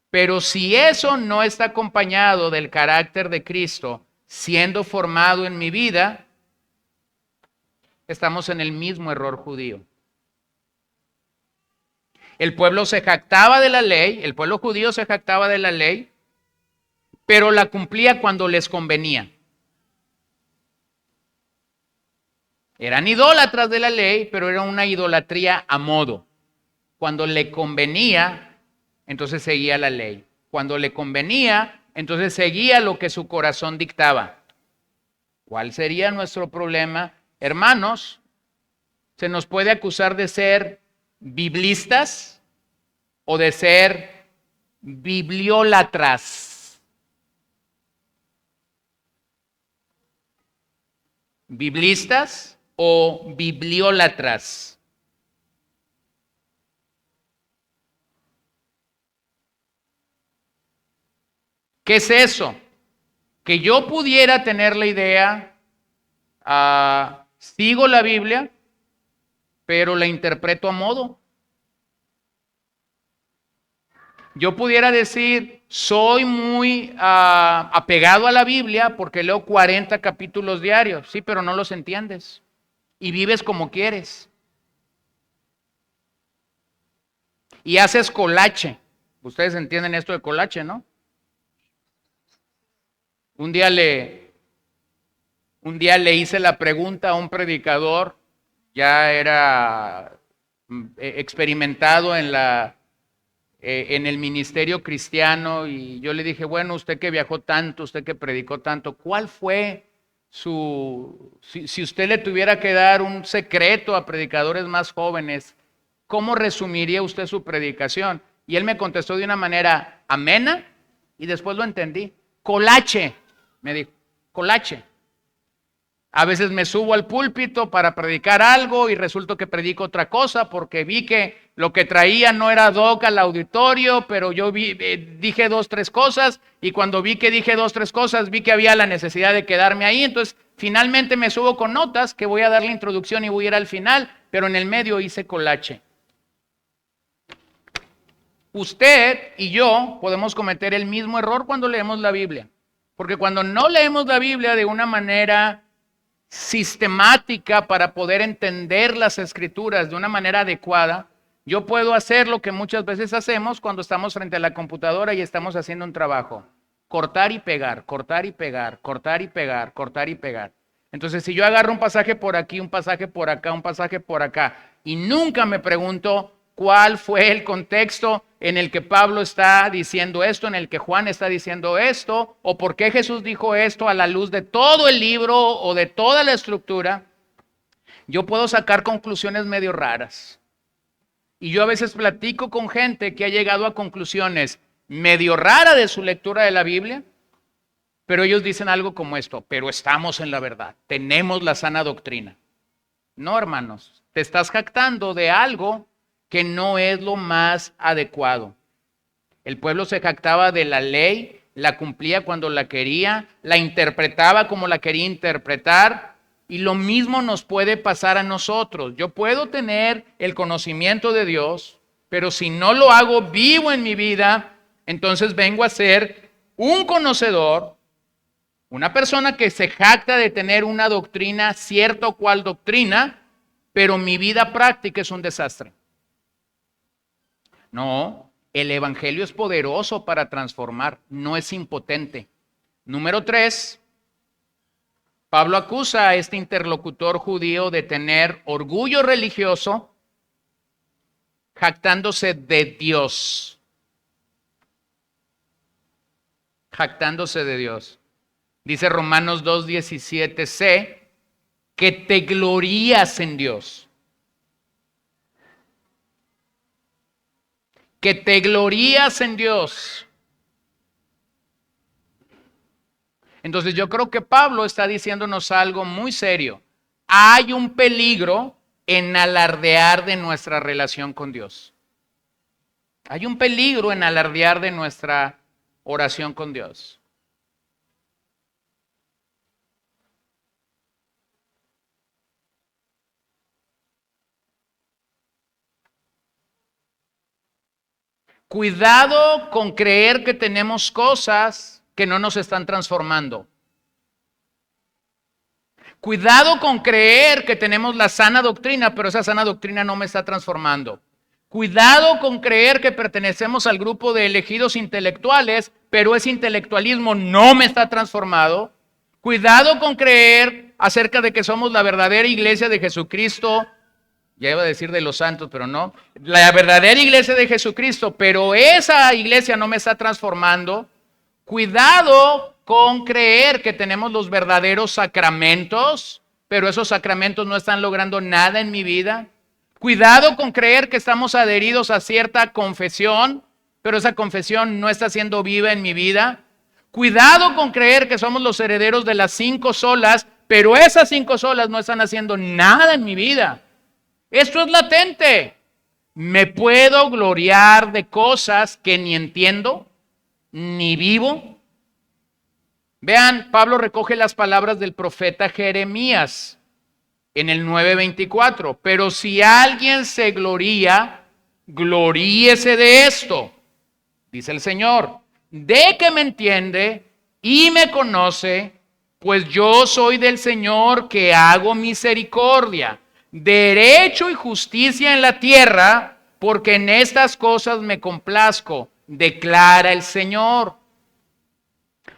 pero si eso no está acompañado del carácter de Cristo siendo formado en mi vida, estamos en el mismo error judío. El pueblo se jactaba de la ley, el pueblo judío se jactaba de la ley, pero la cumplía cuando les convenía. Eran idólatras de la ley, pero era una idolatría a modo. Cuando le convenía, entonces seguía la ley. Cuando le convenía, entonces seguía lo que su corazón dictaba. ¿Cuál sería nuestro problema? Hermanos, se nos puede acusar de ser biblistas o de ser bibliólatras. ¿Biblistas o bibliólatras? ¿Qué es eso? Que yo pudiera tener la idea, sigo la Biblia, pero la interpreto a modo. Yo pudiera decir, soy muy apegado a la Biblia porque leo 40 capítulos diarios, sí, pero no los entiendes y vives como quieres. Y haces colache. Ustedes entienden esto de colache, ¿no? Un día le hice la pregunta a un predicador ya era experimentado en el ministerio cristiano, y yo le dije, bueno, usted que viajó tanto, usted que predicó tanto, ¿cuál fue si usted le tuviera que dar un secreto a predicadores más jóvenes, ¿cómo resumiría usted su predicación? Y él me contestó de una manera amena y después lo entendí. Colache, me dijo, colache. A veces me subo al púlpito para predicar algo y resulta que predico otra cosa porque vi que lo que traía no era ad hoc al auditorio, pero yo dije 2, 3 cosas, y cuando vi que dije 2, 3 cosas, vi que había la necesidad de quedarme ahí. Entonces finalmente me subo con notas que voy a dar la introducción y voy a ir al final, pero en el medio hice colache. Usted y yo podemos cometer el mismo error cuando leemos la Biblia, porque cuando no leemos la Biblia de una manera sistemática para poder entender las escrituras de una manera adecuada, yo puedo hacer lo que muchas veces hacemos cuando estamos frente a la computadora y estamos haciendo un trabajo: cortar y pegar, cortar y pegar, cortar y pegar, cortar y pegar. Entonces, si yo agarro un pasaje por aquí, un pasaje por acá, un pasaje por acá, y nunca me pregunto cuál fue el contexto en el que Pablo está diciendo esto, en el que Juan está diciendo esto, o por qué Jesús dijo esto a la luz de todo el libro o de toda la estructura, yo puedo sacar conclusiones medio raras. Y yo a veces platico con gente que ha llegado a conclusiones medio raras de su lectura de la Biblia, pero ellos dicen algo como esto: pero estamos en la verdad, tenemos la sana doctrina. No, hermanos, te estás jactando de algo que no es lo más adecuado. El pueblo se jactaba de la ley, la cumplía cuando la quería, la interpretaba como la quería interpretar, y lo mismo nos puede pasar a nosotros. Yo puedo tener el conocimiento de Dios, pero si no lo hago vivo en mi vida, entonces vengo a ser un conocedor, una persona que se jacta de tener una doctrina, cierta o cual doctrina, pero mi vida práctica es un desastre. No, el evangelio es poderoso para transformar, no es impotente. Número 3, Pablo acusa a este interlocutor judío de tener orgullo religioso, jactándose de Dios. Jactándose de Dios. Dice Romanos 2:17c, que te glorías en Dios. Que te glorías en Dios. Entonces yo creo que Pablo está diciéndonos algo muy serio. Hay un peligro en alardear de nuestra relación con Dios. Hay un peligro en alardear de nuestra oración con Dios. Cuidado con creer que tenemos cosas que no nos están transformando. Cuidado con creer que tenemos la sana doctrina, pero esa sana doctrina no me está transformando. Cuidado con creer que pertenecemos al grupo de elegidos intelectuales, pero ese intelectualismo no me está transformado. Cuidado con creer acerca de que somos la verdadera iglesia de Jesucristo. Ya iba a decir de los santos, pero no. La verdadera iglesia de Jesucristo, pero esa iglesia no me está transformando. Cuidado con creer que tenemos los verdaderos sacramentos, pero esos sacramentos no están logrando nada en mi vida. Cuidado con creer que estamos adheridos a cierta confesión, pero esa confesión no está siendo viva en mi vida. Cuidado con creer que somos los herederos de las 5 solas, pero esas 5 solas no están haciendo nada en mi vida. Esto es latente. Me puedo gloriar de cosas que ni entiendo, ni vivo. Vean, Pablo recoge las palabras del profeta Jeremías en el 9:24. Pero si alguien se gloría, gloríese de esto, dice el Señor, de que me entiende y me conoce, pues yo soy del Señor que hago misericordia, derecho y justicia en la tierra, porque en estas cosas me complazco, declara el Señor.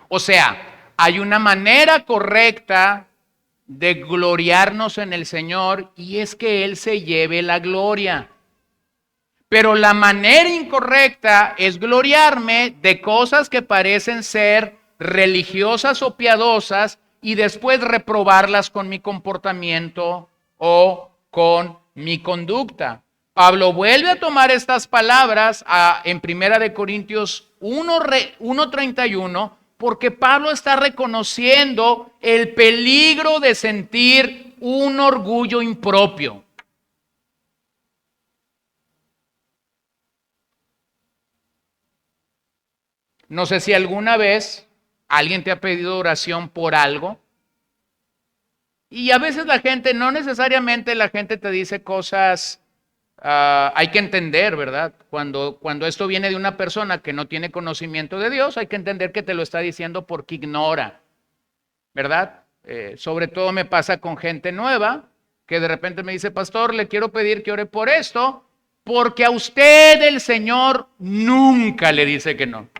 O sea, hay una manera correcta de gloriarnos en el Señor y es que Él se lleve la gloria. Pero la manera incorrecta es gloriarme de cosas que parecen ser religiosas o piadosas y después reprobarlas con mi comportamiento o con mi conducta. Pablo vuelve a tomar estas palabras en 1 Corintios 1:31 porque Pablo está reconociendo el peligro de sentir un orgullo impropio. No sé si alguna vez alguien te ha pedido oración por algo. Y a veces la gente, no necesariamente la gente te dice cosas, hay que entender, ¿verdad? Cuando esto viene de una persona que no tiene conocimiento de Dios, hay que entender que te lo está diciendo porque ignora, ¿verdad? Sobre todo me pasa con gente nueva, que de repente me dice, pastor, le quiero pedir que ore por esto, porque a usted el Señor nunca le dice que no.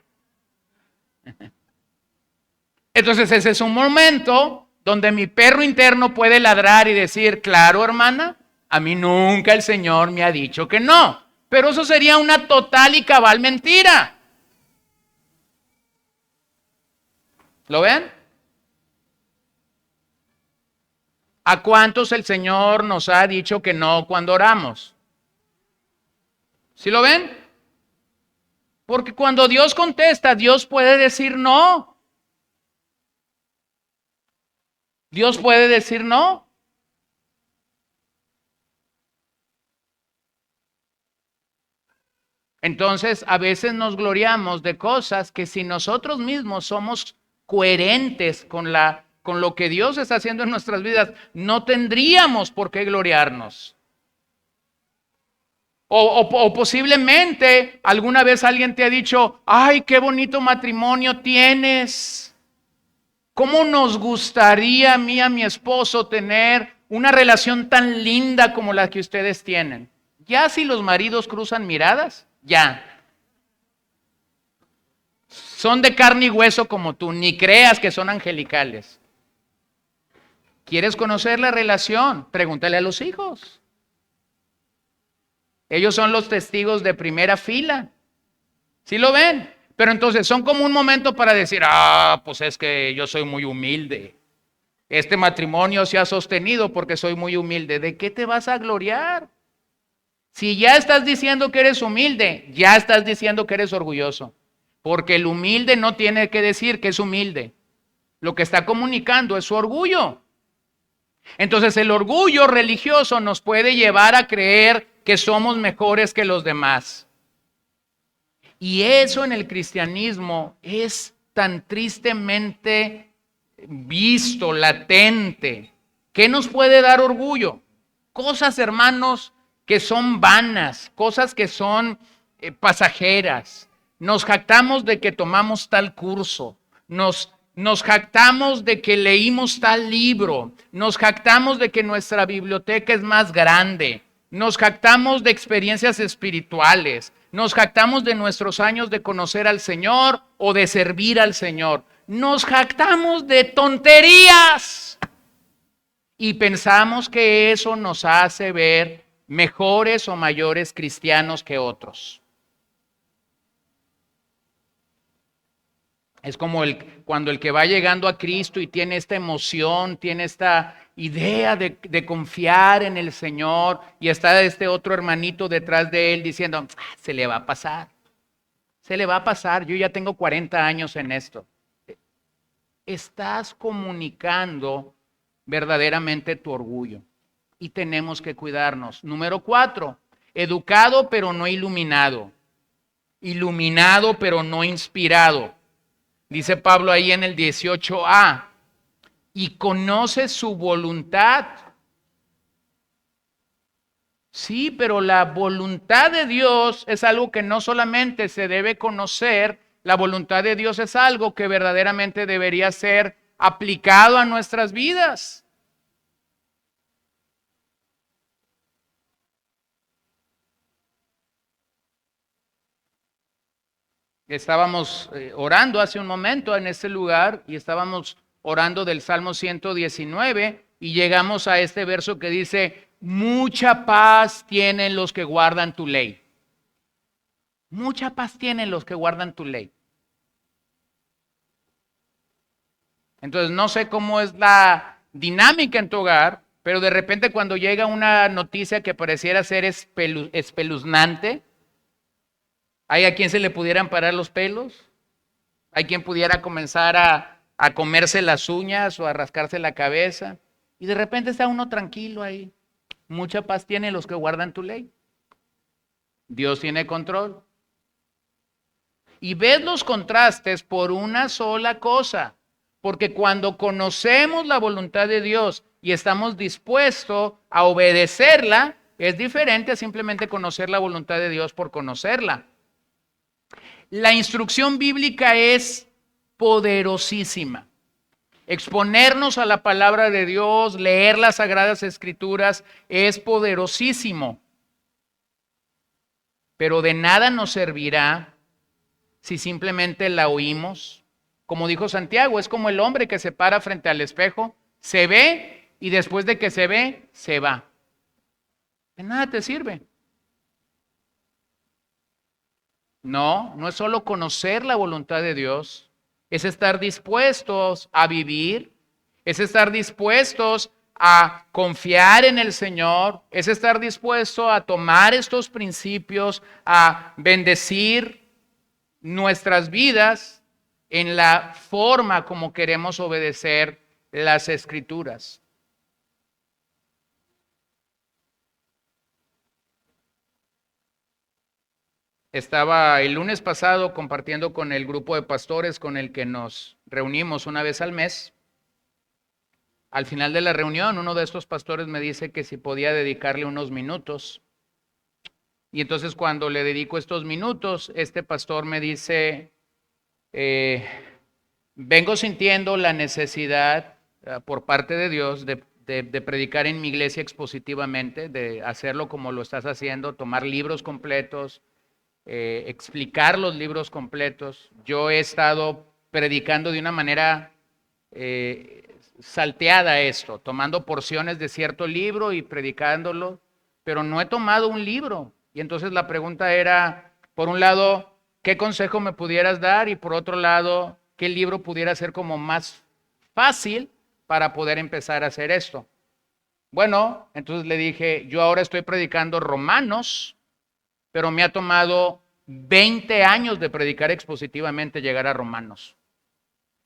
Entonces ese es un momento donde mi perro interno puede ladrar y decir, claro, hermana, a mí nunca el Señor me ha dicho que no. Pero eso sería una total y cabal mentira. ¿Lo ven? ¿A cuántos el Señor nos ha dicho que no cuando oramos? ¿Sí lo ven? Porque cuando Dios contesta, Dios puede decir no. Dios puede decir no. Entonces, a veces nos gloriamos de cosas que si nosotros mismos somos coherentes con lo que Dios está haciendo en nuestras vidas, no tendríamos por qué gloriarnos. O posiblemente alguna vez alguien te ha dicho, ay, qué bonito matrimonio tienes. ¿Cómo nos gustaría a mí y a mi esposo tener una relación tan linda como la que ustedes tienen? Ya si los maridos cruzan miradas, ya. Son de carne y hueso como tú, ni creas que son angelicales. ¿Quieres conocer la relación? Pregúntale a los hijos. Ellos son los testigos de primera fila. ¿Sí lo ven? Pero entonces son como un momento para decir, pues es que yo soy muy humilde. Este matrimonio se ha sostenido porque soy muy humilde. ¿De qué te vas a gloriar? Si ya estás diciendo que eres humilde, ya estás diciendo que eres orgulloso. Porque el humilde no tiene que decir que es humilde. Lo que está comunicando es su orgullo. Entonces el orgullo religioso nos puede llevar a creer que somos mejores que los demás. Y eso en el cristianismo es tan tristemente visto, latente. ¿Qué nos puede dar orgullo? Cosas, hermanos, que son vanas, cosas que son pasajeras. Nos jactamos de que tomamos tal curso, nos jactamos de que leímos tal libro, nos jactamos de que nuestra biblioteca es más grande, nos jactamos de experiencias espirituales, nos jactamos de nuestros años de conocer al Señor o de servir al Señor. Nos jactamos de tonterías y pensamos que eso nos hace ver mejores o mayores cristianos que otros. Es como cuando el que va llegando a Cristo y tiene esta emoción, tiene esta idea de confiar en el Señor y está este otro hermanito detrás de él diciendo, se le va a pasar, yo ya tengo 40 años en esto. Estás comunicando verdaderamente tu orgullo y tenemos que cuidarnos. Número 4, educado pero no iluminado, iluminado pero no inspirado. Dice Pablo ahí en el 18a, y conoce su voluntad. Sí, pero la voluntad de Dios es algo que no solamente se debe conocer, la voluntad de Dios es algo que verdaderamente debería ser aplicado a nuestras vidas. Estábamos orando hace un momento en este lugar y estábamos orando del Salmo 119 y llegamos a este verso que dice, mucha paz tienen los que guardan tu ley. Mucha paz tienen los que guardan tu ley. Entonces, no sé cómo es la dinámica en tu hogar, pero de repente cuando llega una noticia que pareciera ser espeluznante, ¿hay a quien se le pudieran parar los pelos? ¿Hay quien pudiera comenzar a comerse las uñas o a rascarse la cabeza? Y de repente está uno tranquilo ahí. Mucha paz tienen los que guardan tu ley. Dios tiene control. Y ves los contrastes por una sola cosa. Porque cuando conocemos la voluntad de Dios y estamos dispuestos a obedecerla, es diferente a simplemente conocer la voluntad de Dios por conocerla. La instrucción bíblica es poderosísima. Exponernos a la palabra de Dios, leer las Sagradas Escrituras, es poderosísimo. Pero de nada nos servirá si simplemente la oímos. Como dijo Santiago, es como el hombre que se para frente al espejo, se ve y después de que se ve, se va. De nada te sirve. No, no es solo conocer la voluntad de Dios, es estar dispuestos a vivir, es estar dispuestos a confiar en el Señor, es estar dispuesto a tomar estos principios, a bendecir nuestras vidas en la forma como queremos obedecer las Escrituras. Estaba el lunes pasado compartiendo con el grupo de pastores con el que nos reunimos una vez al mes. Al final de la reunión, uno de estos pastores me dice que si podía dedicarle unos minutos. Y entonces cuando le dedico estos minutos, este pastor me dice, vengo sintiendo la necesidad por parte de Dios de predicar en mi iglesia expositivamente, de hacerlo como lo estás haciendo, tomar libros completos, explicar los libros completos. Yo he estado predicando de una manera salteada esto, tomando porciones de cierto libro y predicándolo, pero no he tomado un libro. Y entonces la pregunta era, por un lado, ¿qué consejo me pudieras dar? Y por otro lado, ¿qué libro pudiera ser como más fácil para poder empezar a hacer esto? Bueno, entonces le dije, yo ahora estoy predicando Romanos, pero me ha tomado 20 años de predicar expositivamente llegar a Romanos.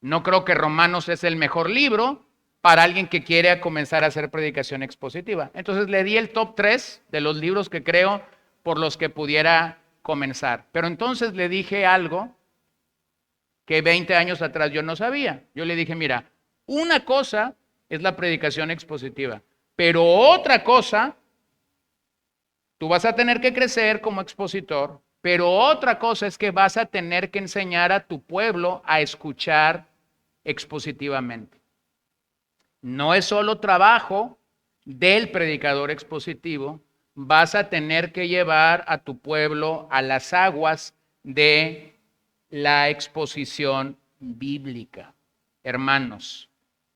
No creo que Romanos es el mejor libro para alguien que quiere comenzar a hacer predicación expositiva. Entonces le di el top 3 de los libros que creo por los que pudiera comenzar. Pero entonces le dije algo que 20 años atrás yo no sabía. Yo le dije, mira, una cosa es la predicación expositiva, pero otra cosa, tú vas a tener que crecer como expositor, pero otra cosa es que vas a tener que enseñar a tu pueblo a escuchar expositivamente. No es solo trabajo del predicador expositivo, vas a tener que llevar a tu pueblo a las aguas de la exposición bíblica. Hermanos,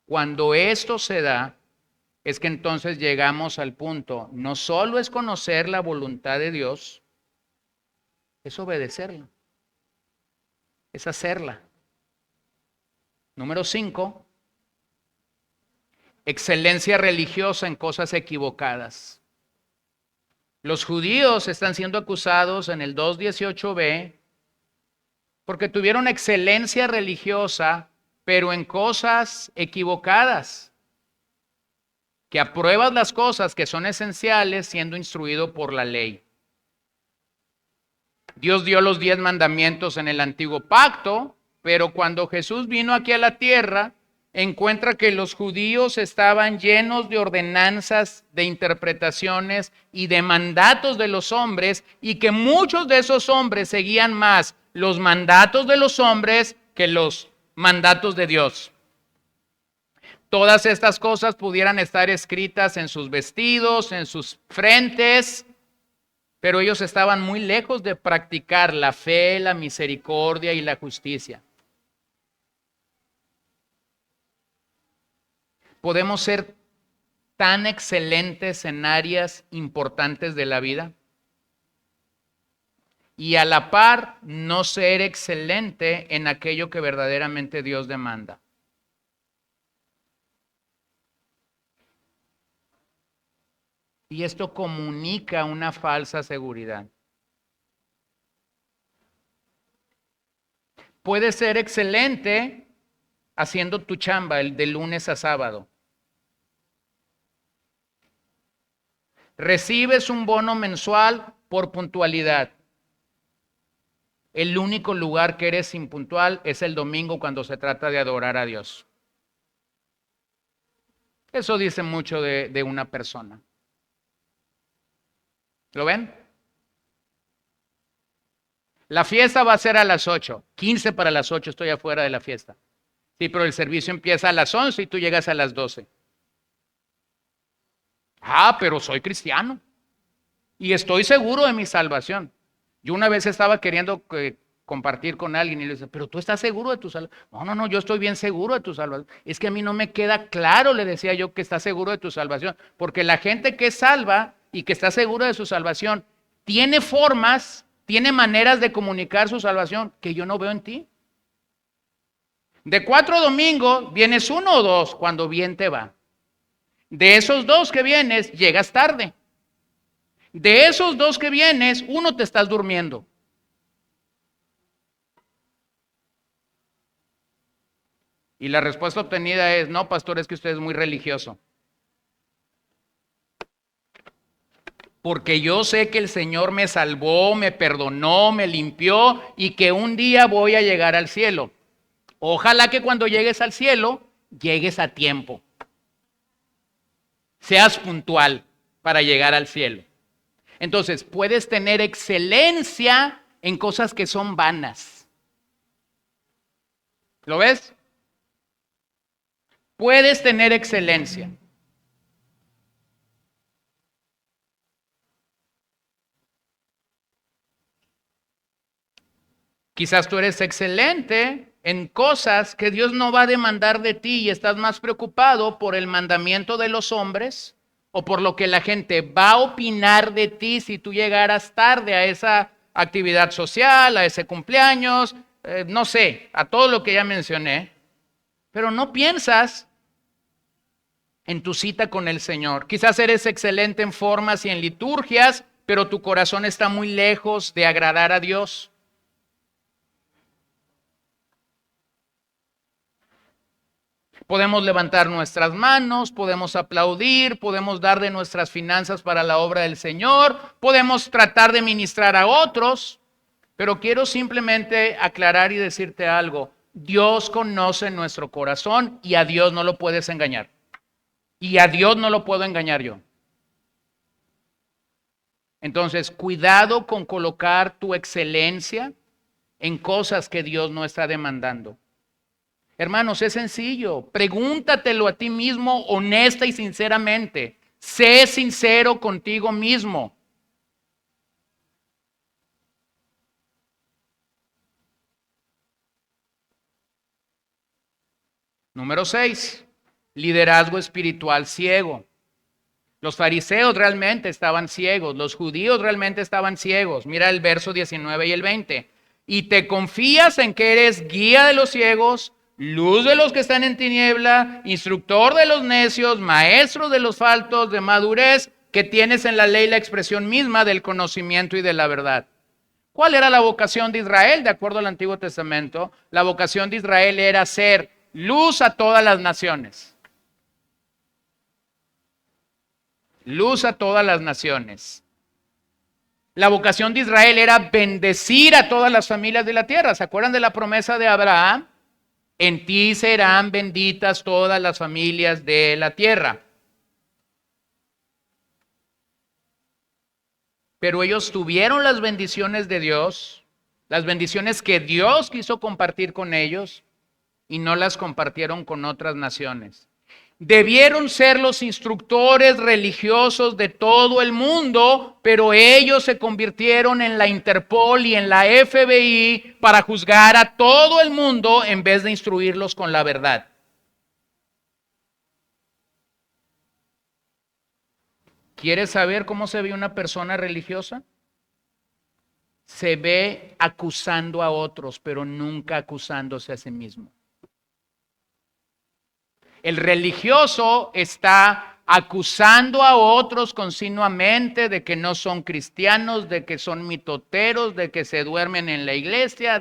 cuando esto se da, es que entonces llegamos al punto, no solo es conocer la voluntad de Dios, es obedecerla, es hacerla. Número 5, excelencia religiosa en cosas equivocadas. Los judíos están siendo acusados en el 2:18b porque tuvieron excelencia religiosa, pero en cosas equivocadas. Que apruebas las cosas que son esenciales siendo instruido por la ley. Dios dio los 10 mandamientos en el antiguo pacto, pero cuando Jesús vino aquí a la tierra, encuentra que los judíos estaban llenos de ordenanzas, de interpretaciones y de mandatos de los hombres, y que muchos de esos hombres seguían más los mandatos de los hombres que los mandatos de Dios. Todas estas cosas pudieran estar escritas en sus vestidos, en sus frentes, pero ellos estaban muy lejos de practicar la fe, la misericordia y la justicia. Podemos ser tan excelentes en áreas importantes de la vida y a la par no ser excelente en aquello que verdaderamente Dios demanda. Y esto comunica una falsa seguridad. Puedes ser excelente haciendo tu chamba el de lunes a sábado. Recibes un bono mensual por puntualidad. El único lugar que eres impuntual es el domingo cuando se trata de adorar a Dios. Eso dice mucho de una persona. ¿Lo ven? La fiesta va a ser a las 8, 15 para las 8 estoy afuera de la fiesta. Sí, pero el servicio empieza a las 11 y tú llegas a las 12. Ah, pero soy cristiano y estoy seguro de mi salvación. Yo una vez estaba queriendo compartir con alguien y le decía, pero tú estás seguro de tu salvación. No, yo estoy bien seguro de tu salvación. Es que a mí no me queda claro, le decía yo, que estás seguro de tu salvación. Porque la gente que es salva y que está segura de su salvación, tiene formas, tiene maneras de comunicar su salvación que yo no veo en ti. De 4 domingos, vienes 1 o 2 cuando bien te va. De esos 2 que vienes, llegas tarde. De esos 2 que vienes, 1 te estás durmiendo. Y la respuesta obtenida es, no, pastor, es que usted es muy religioso. Porque yo sé que el Señor me salvó, me perdonó, me limpió y que un día voy a llegar al cielo. Ojalá que cuando llegues al cielo, llegues a tiempo. Seas puntual para llegar al cielo. Entonces, puedes tener excelencia en cosas que son vanas. ¿Lo ves? Puedes tener excelencia. Quizás tú eres excelente en cosas que Dios no va a demandar de ti y estás más preocupado por el mandamiento de los hombres o por lo que la gente va a opinar de ti si tú llegaras tarde a esa actividad social, a ese cumpleaños, no sé, a todo lo que ya mencioné, pero no piensas en tu cita con el Señor. Quizás eres excelente en formas y en liturgias, pero tu corazón está muy lejos de agradar a Dios. Podemos levantar nuestras manos, podemos aplaudir, podemos dar de nuestras finanzas para la obra del Señor, podemos tratar de ministrar a otros, pero quiero simplemente aclarar y decirte algo. Dios conoce nuestro corazón y a Dios no lo puedes engañar. Y a Dios no lo puedo engañar yo. Entonces, cuidado con colocar tu excelencia en cosas que Dios no está demandando. Hermanos, es sencillo. Pregúntatelo a ti mismo honesta y sinceramente. Sé sincero contigo mismo. Número 6. Liderazgo espiritual ciego. Los fariseos realmente estaban ciegos. Los judíos realmente estaban ciegos. Mira el verso 19 y el 20. Y te confías en que eres guía de los ciegos, luz de los que están en tiniebla, instructor de los necios, maestro de los faltos, de madurez, que tienes en la ley la expresión misma del conocimiento y de la verdad. ¿Cuál era la vocación de Israel? De acuerdo al Antiguo Testamento, la vocación de Israel era ser luz a todas las naciones. Luz a todas las naciones. La vocación de Israel era bendecir a todas las familias de la tierra. ¿Se acuerdan de la promesa de Abraham? En ti serán benditas todas las familias de la tierra. Pero ellos tuvieron las bendiciones de Dios, las bendiciones que Dios quiso compartir con ellos y no las compartieron con otras naciones. Debieron ser los instructores religiosos de todo el mundo, pero ellos se convirtieron en la Interpol y en la FBI para juzgar a todo el mundo en vez de instruirlos con la verdad. ¿Quieres saber cómo se ve una persona religiosa? Se ve acusando a otros, pero nunca acusándose a sí mismo. El religioso está acusando a otros continuamente de que no son cristianos, de que son mitoteros, de que se duermen en la iglesia,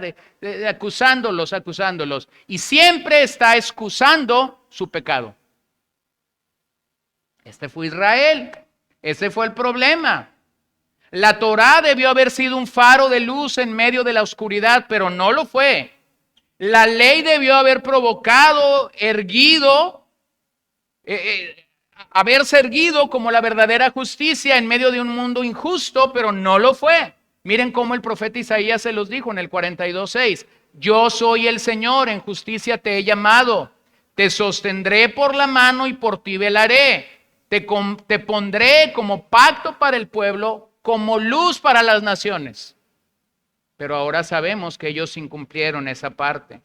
acusándolos. Y siempre está excusando su pecado. Este fue Israel. Ese fue el problema. La Torá debió haber sido un faro de luz en medio de la oscuridad, pero no lo fue. La ley debió haber provocado, haberse erguido como la verdadera justicia en medio de un mundo injusto, pero no lo fue. Miren cómo el profeta Isaías se los dijo en el 42:6. Yo soy el Señor, en justicia te he llamado. Te sostendré por la mano y por ti velaré. Te pondré como pacto para el pueblo, como luz para las naciones. Pero ahora sabemos que ellos incumplieron esa parte.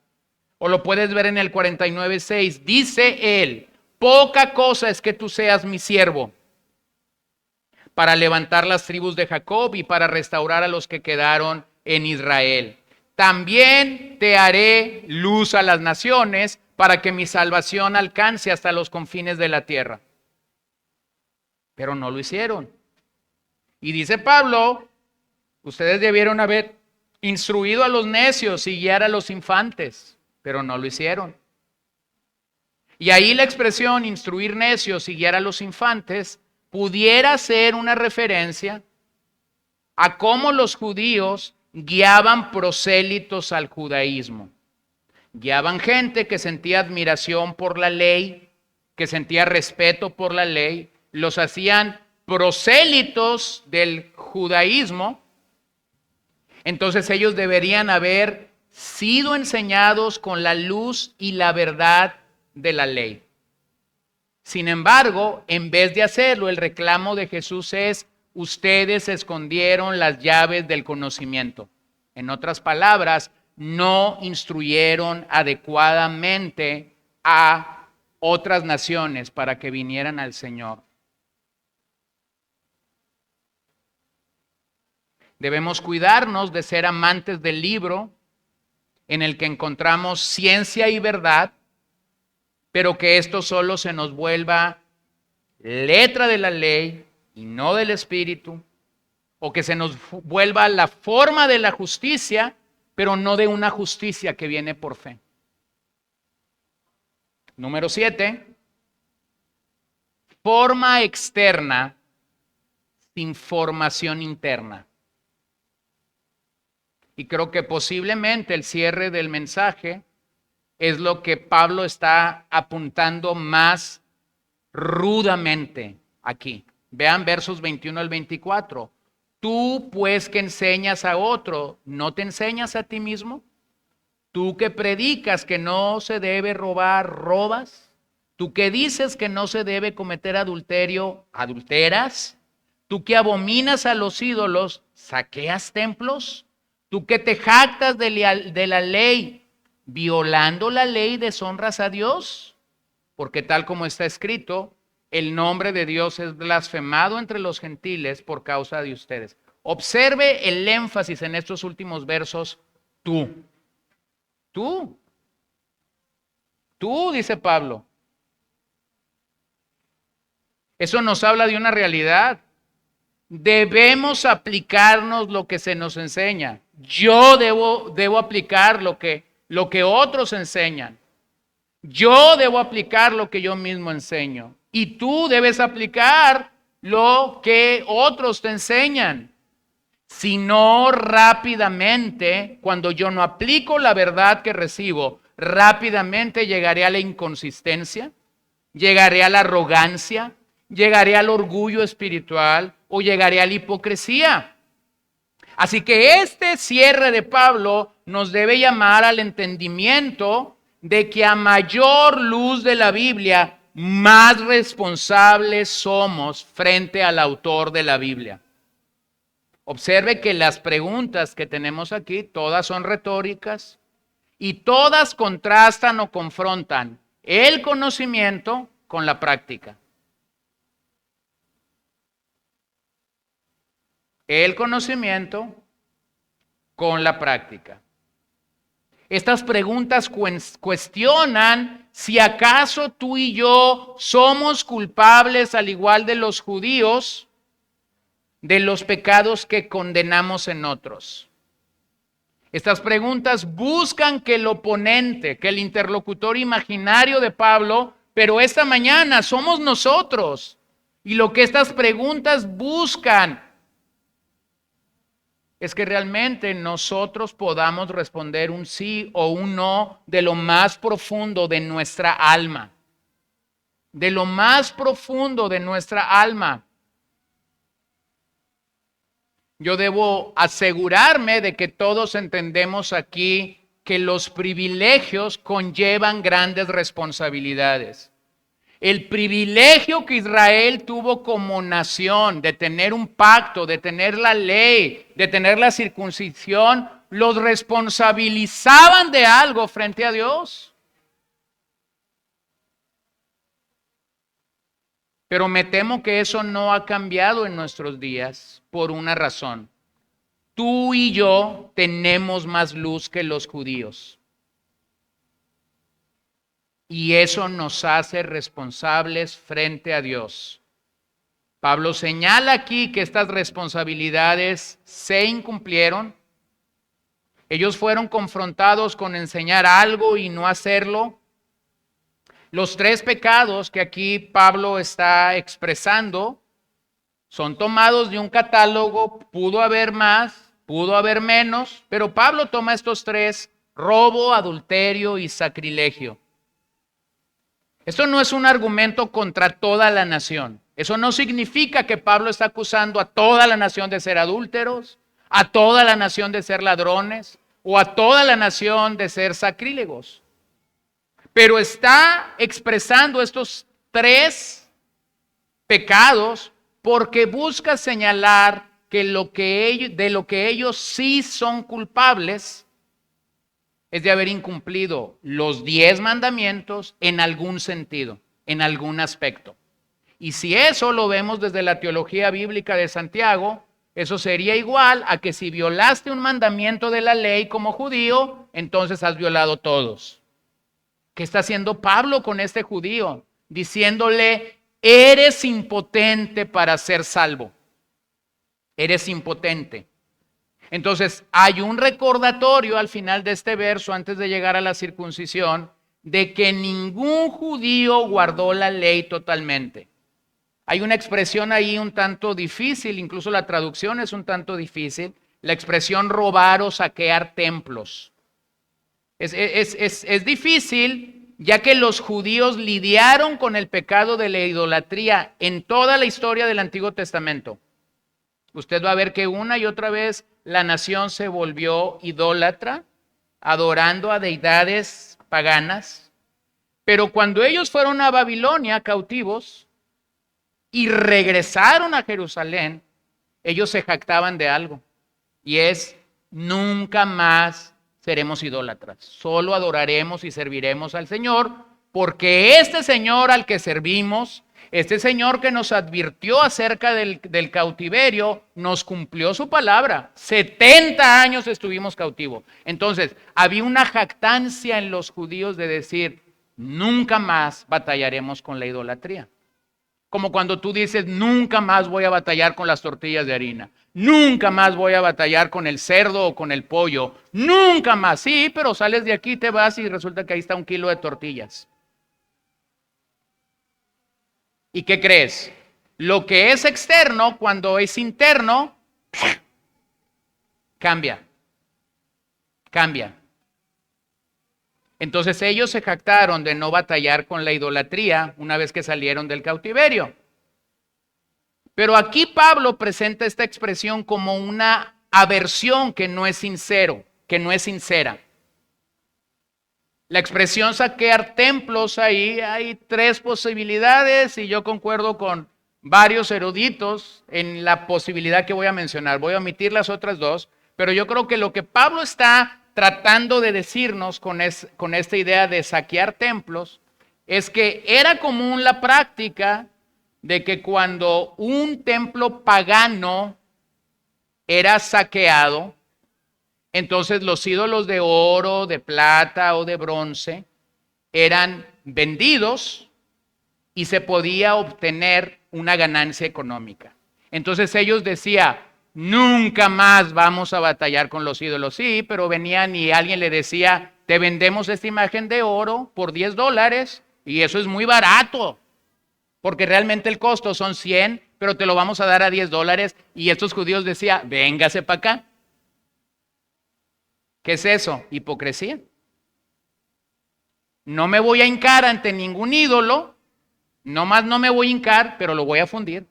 O lo puedes ver en el 49:6. Dice él, poca cosa es que tú seas mi siervo para levantar las tribus de Jacob y para restaurar a los que quedaron en Israel. También te haré luz a las naciones para que mi salvación alcance hasta los confines de la tierra. Pero no lo hicieron. Y dice Pablo, ustedes debieron haber instruido a los necios y guiar a los infantes, pero no lo hicieron. Y ahí la expresión instruir necios y guiar a los infantes pudiera ser una referencia a cómo los judíos guiaban prosélitos al judaísmo. Guiaban gente que sentía admiración por la ley, que sentía respeto por la ley, los hacían prosélitos del judaísmo. Entonces ellos deberían haber sido enseñados con la luz y la verdad de la ley. Sin embargo, en vez de hacerlo, el reclamo de Jesús es: ustedes escondieron las llaves del conocimiento. En otras palabras, no instruyeron adecuadamente a otras naciones para que vinieran al Señor. Debemos cuidarnos de ser amantes del libro en el que encontramos ciencia y verdad, pero que esto solo se nos vuelva letra de la ley y no del Espíritu, o que se nos vuelva la forma de la justicia, pero no de una justicia que viene por fe. Número 7, forma externa sin formación interna. Y creo que posiblemente el cierre del mensaje es lo que Pablo está apuntando más rudamente aquí. Vean versos 21 al 24. Tú, pues, que enseñas a otro, ¿no te enseñas a ti mismo? Tú que predicas que no se debe robar, ¿robas? Tú que dices que no se debe cometer adulterio, ¿adulteras? Tú que abominas a los ídolos, ¿saqueas templos? Tú que te jactas de la ley, violando la ley, deshonras a Dios, porque tal como está escrito, el nombre de Dios es blasfemado entre los gentiles por causa de ustedes. Observe el énfasis en estos últimos versos, tú, dice Pablo. Eso nos habla de una realidad. Debemos aplicarnos lo que se nos enseña. Yo debo aplicar lo que otros enseñan. Yo debo aplicar lo que yo mismo enseño. Y tú debes aplicar lo que otros te enseñan. Si no, rápidamente, cuando yo no aplico la verdad que recibo, rápidamente llegaré a la inconsistencia, llegaré a la arrogancia, llegaré al orgullo espiritual o llegaré a la hipocresía. Así que este cierre de Pablo nos debe llamar al entendimiento de que a mayor luz de la Biblia, más responsables somos frente al autor de la Biblia. Observe que las preguntas que tenemos aquí, todas son retóricas y todas contrastan o confrontan el conocimiento con la práctica. el conocimiento con la práctica. Estas preguntas cuestionan si acaso tú y yo somos culpables, al igual de los judíos, de los pecados que condenamos en otros. Estas preguntas buscan que el oponente, que el interlocutor imaginario de Pablo, pero esta mañana somos nosotros. Y lo que estas preguntas buscan es que realmente nosotros podamos responder un sí o un no de lo más profundo de nuestra alma. De lo más profundo de nuestra alma. Yo debo asegurarme de que todos entendemos aquí que los privilegios conllevan grandes responsabilidades. El privilegio que Israel tuvo como nación de tener un pacto, de tener la ley, de tener la circuncisión, los responsabilizaban de algo frente a Dios. Pero me temo que eso no ha cambiado en nuestros días por una razón. Tú y yo tenemos más luz que los judíos. Y eso nos hace responsables frente a Dios. Pablo señala aquí que estas responsabilidades se incumplieron. Ellos fueron confrontados con enseñar algo y no hacerlo. Los 3 pecados que aquí Pablo está expresando son tomados de un catálogo. Pudo haber más, pudo haber menos, pero Pablo toma estos 3: robo, adulterio y sacrilegio. Esto no es un argumento contra toda la nación. Eso no significa que Pablo está acusando a toda la nación de ser adúlteros, a toda la nación de ser ladrones o a toda la nación de ser sacrílegos. Pero está expresando estos 3 pecados porque busca señalar que de lo que ellos sí son culpables es de haber incumplido los 10 mandamientos en algún sentido, en algún aspecto. Y si eso lo vemos desde la teología bíblica de Santiago, eso sería igual a que si violaste un mandamiento de la ley como judío, entonces has violado todos. ¿Qué está haciendo Pablo con este judío? Diciéndole, eres impotente para ser salvo. Eres impotente. Entonces, hay un recordatorio al final de este verso, antes de llegar a la circuncisión, de que ningún judío guardó la ley totalmente. Hay una expresión ahí un tanto difícil, incluso la traducción es un tanto difícil, la expresión robar o saquear templos. Es difícil, ya que los judíos lidiaron con el pecado de la idolatría en toda la historia del Antiguo Testamento. Usted va a ver que una y otra vez la nación se volvió idólatra, adorando a deidades paganas. Pero cuando ellos fueron a Babilonia cautivos y regresaron a Jerusalén, ellos se jactaban de algo. Y es, nunca más seremos idólatras. Solo adoraremos y serviremos al Señor, porque este Señor al que servimos, este Señor que nos advirtió acerca del cautiverio, nos cumplió su palabra. 70 años estuvimos cautivos. Entonces, había una jactancia en los judíos de decir, nunca más batallaremos con la idolatría. Como cuando tú dices, nunca más voy a batallar con las tortillas de harina. Nunca más voy a batallar con el cerdo o con el pollo. Nunca más. Sí, pero sales de aquí, te vas y resulta que ahí está 1 kilo de tortillas. ¿Y qué crees? Lo que es externo, cuando es interno, cambia. Cambia. Entonces ellos se jactaron de no batallar con la idolatría una vez que salieron del cautiverio. Pero aquí Pablo presenta esta expresión como una aversión que no es sincero, que no es sincera. La expresión saquear templos, ahí hay 3 posibilidades y yo concuerdo con varios eruditos en la posibilidad que voy a mencionar. Voy a omitir las otras 2, pero yo creo que lo que Pablo está tratando de decirnos con esta idea de saquear templos es que era común la práctica de que cuando un templo pagano era saqueado, entonces los ídolos de oro, de plata o de bronce eran vendidos y se podía obtener una ganancia económica. Entonces ellos decían, nunca más vamos a batallar con los ídolos. Sí, pero venían y alguien le decía, te vendemos esta imagen de oro por $10 y eso es muy barato, porque realmente el costo son 100, pero te lo vamos a dar a $10. Y estos judíos decían, véngase para acá. ¿Qué es eso? Hipocresía. No me voy a hincar ante ningún ídolo, nomás no me voy a hincar, pero lo voy a fundir.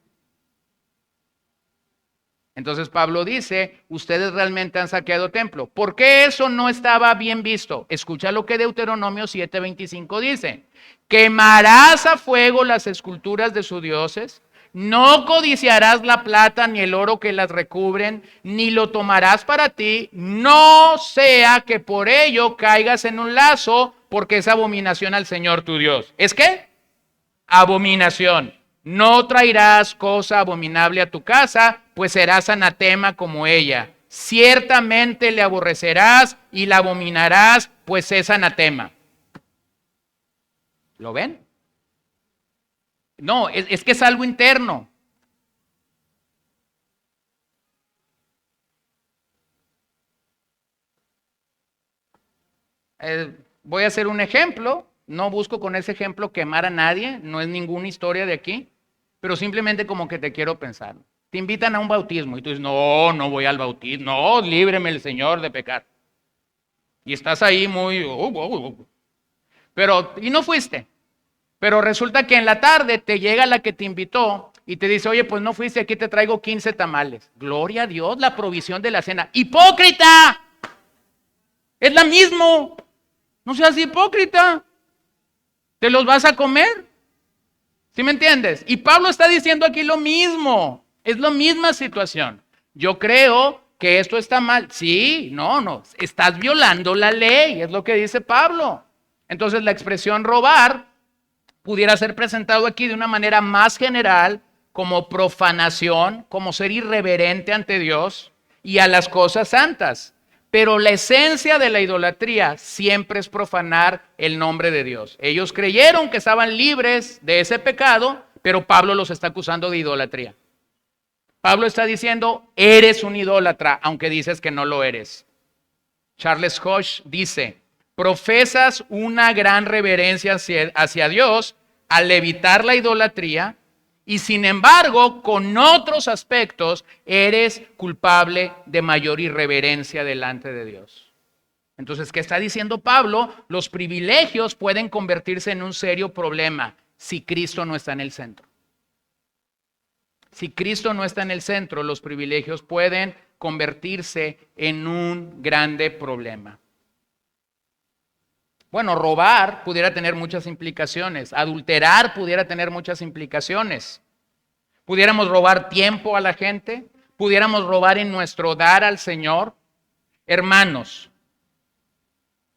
Entonces Pablo dice, ustedes realmente han saqueado templo. ¿Por qué eso no estaba bien visto? Escucha lo que Deuteronomio 7:25 dice. Quemarás a fuego las esculturas de sus dioses, no codiciarás la plata ni el oro que las recubren, ni lo tomarás para ti, no sea que por ello caigas en un lazo, porque es abominación al Señor tu Dios. ¿Es qué? Abominación. No traerás cosa abominable a tu casa, pues serás anatema como ella. Ciertamente le aborrecerás y la abominarás, pues es anatema. ¿Lo ven? No, es que es algo interno. Voy a hacer un ejemplo. No busco con ese ejemplo quemar a nadie, no es ninguna historia de aquí, pero simplemente como que te quiero pensar. Te invitan a un bautismo y tú dices, no, no voy al bautismo, no, líbreme el Señor de pecar. Y estás ahí muy, pero, y no fuiste. Pero resulta que en la tarde te llega la que te invitó y te dice, oye, pues no fuiste, aquí te traigo 15 tamales. Gloria a Dios, la provisión de la cena. ¡Hipócrita! Es la mismo. No seas hipócrita. ¿Te los vas a comer? ¿Sí me entiendes? Y Pablo está diciendo aquí lo mismo. Es la misma situación. Yo creo que esto está mal. Sí, no. Estás violando la ley. Es lo que dice Pablo. Entonces la expresión robar pudiera ser presentado aquí de una manera más general como profanación, como ser irreverente ante Dios y a las cosas santas. Pero la esencia de la idolatría siempre es profanar el nombre de Dios. Ellos creyeron que estaban libres de ese pecado, pero Pablo los está acusando de idolatría. Pablo está diciendo, eres un idólatra, aunque dices que no lo eres. Charles Hodge dice, profesas una gran reverencia hacia Dios al evitar la idolatría, y sin embargo, con otros aspectos, eres culpable de mayor irreverencia delante de Dios. Entonces, ¿qué está diciendo Pablo? Los privilegios pueden convertirse en un serio problema si Cristo no está en el centro. Si Cristo no está en el centro, los privilegios pueden convertirse en un grande problema. Bueno, robar pudiera tener muchas implicaciones, adulterar pudiera tener muchas implicaciones. Pudiéramos robar tiempo a la gente, pudiéramos robar en nuestro dar al Señor. Hermanos,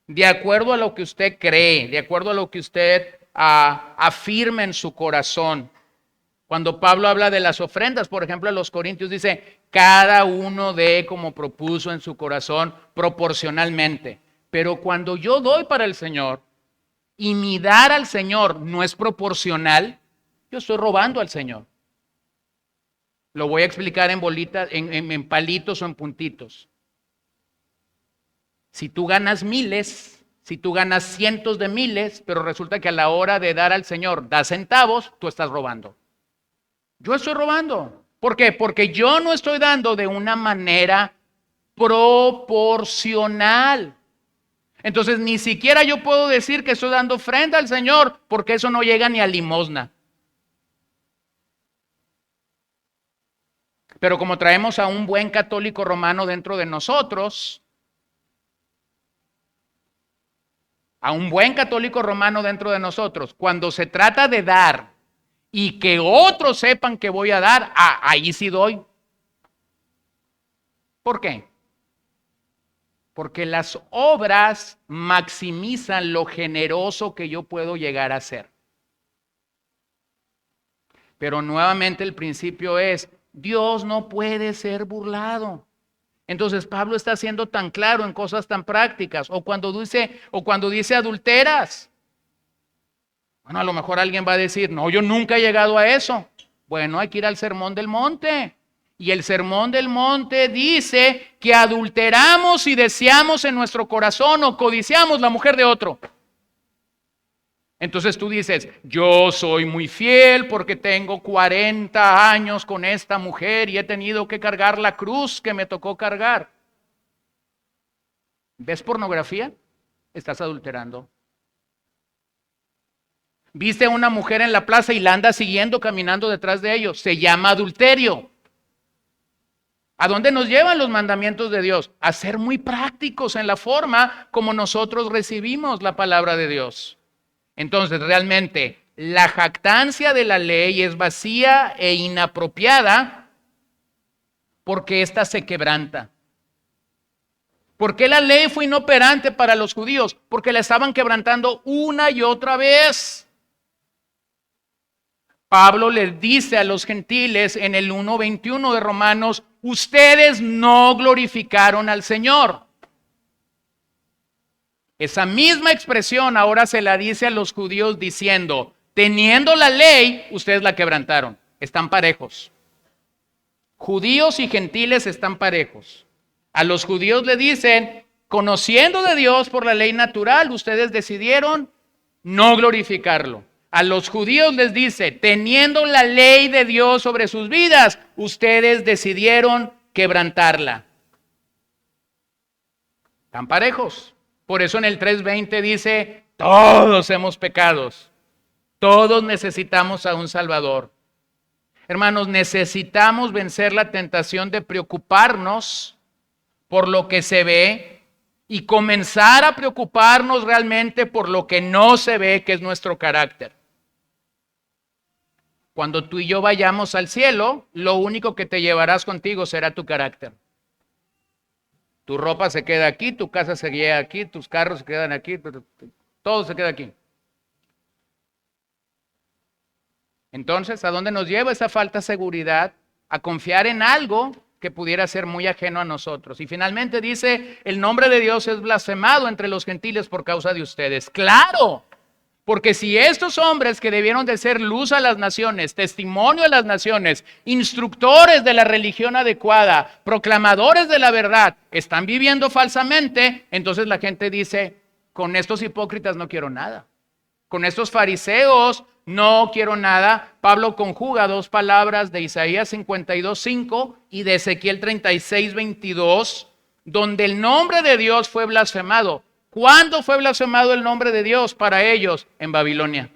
de acuerdo a lo que usted cree, de acuerdo a lo que usted afirma en su corazón, cuando Pablo habla de las ofrendas, por ejemplo, a los Corintios dice, cada uno dé como propuso en su corazón proporcionalmente. Pero cuando yo doy para el Señor y mi dar al Señor no es proporcional, yo estoy robando al Señor. Lo voy a explicar en bolitas, en palitos o en puntitos. Si tú ganas miles, si tú ganas cientos de miles, pero resulta que a la hora de dar al Señor das centavos, tú estás robando. Yo estoy robando. ¿Por qué? Porque yo no estoy dando de una manera proporcional. Entonces ni siquiera yo puedo decir que estoy dando ofrenda al Señor, porque eso no llega ni a limosna. Pero como traemos a un buen católico romano dentro de nosotros, cuando se trata de dar y que otros sepan que voy a dar, ahí sí doy. ¿Por qué? Porque las obras maximizan lo generoso que yo puedo llegar a ser. Pero nuevamente el principio es, Dios no puede ser burlado. Entonces Pablo está siendo tan claro en cosas tan prácticas. O cuando dice adulteras. Bueno, a lo mejor alguien va a decir, no, yo nunca he llegado a eso. Bueno, hay que ir al Sermón del Monte. Y el Sermón del Monte dice que adulteramos y deseamos en nuestro corazón o codiciamos la mujer de otro. Entonces tú dices, yo soy muy fiel porque tengo 40 años con esta mujer y he tenido que cargar la cruz que me tocó cargar. ¿Ves pornografía? Estás adulterando. Viste a una mujer en la plaza y la andas siguiendo caminando detrás de ellos. Se llama adulterio. ¿A dónde nos llevan los mandamientos de Dios? A ser muy prácticos en la forma como nosotros recibimos la palabra de Dios. Entonces, realmente, la jactancia de la ley es vacía e inapropiada porque ésta se quebranta. ¿Por qué la ley fue inoperante para los judíos? Porque la estaban quebrantando una y otra vez. Pablo les dice a los gentiles en el 1:21 de Romanos, ustedes no glorificaron al Señor. Esa misma expresión ahora se la dice a los judíos diciendo, teniendo la ley, ustedes la quebrantaron. Están parejos. Judíos y gentiles están parejos. A los judíos le dicen, conociendo de Dios por la ley natural, ustedes decidieron no glorificarlo. A los judíos les dice, teniendo la ley de Dios sobre sus vidas, ustedes decidieron quebrantarla. Están parejos. Por eso en el 3:20 dice, todos hemos pecado. Todos necesitamos a un Salvador. Hermanos, necesitamos vencer la tentación de preocuparnos por lo que se ve y comenzar a preocuparnos realmente por lo que no se ve, que es nuestro carácter. Cuando tú y yo vayamos al cielo, lo único que te llevarás contigo será tu carácter. Tu ropa se queda aquí, tu casa se queda aquí, tus carros se quedan aquí, todo se queda aquí. Entonces, ¿a dónde nos lleva esa falta de seguridad? A confiar en algo que pudiera ser muy ajeno a nosotros. Y finalmente dice, el nombre de Dios es blasfemado entre los gentiles por causa de ustedes. ¡Claro! Porque si estos hombres que debieron de ser luz a las naciones, testimonio a las naciones, instructores de la religión adecuada, proclamadores de la verdad, están viviendo falsamente, entonces la gente dice, con estos hipócritas no quiero nada. Con estos fariseos no quiero nada. Pablo conjuga dos palabras de Isaías 52:5 y de Ezequiel 36:22, donde el nombre de Dios fue blasfemado. ¿Cuándo fue blasfemado el nombre de Dios para ellos? En Babilonia.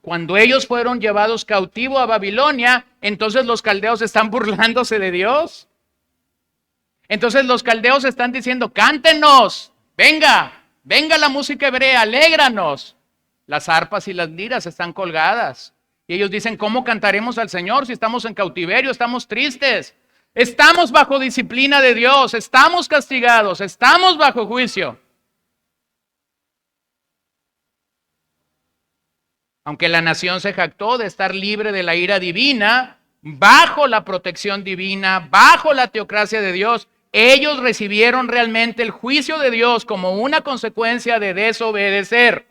Cuando ellos fueron llevados cautivo a Babilonia, entonces los caldeos están burlándose de Dios. Entonces los caldeos están diciendo, cántenos, venga la música hebrea, alégranos. Las arpas y las liras están colgadas. Y ellos dicen, ¿cómo cantaremos al Señor si estamos en cautiverio, estamos tristes? Estamos bajo disciplina de Dios, estamos castigados, estamos bajo juicio. Aunque la nación se jactó de estar libre de la ira divina, bajo la protección divina, bajo la teocracia de Dios, ellos recibieron realmente el juicio de Dios como una consecuencia de desobedecer.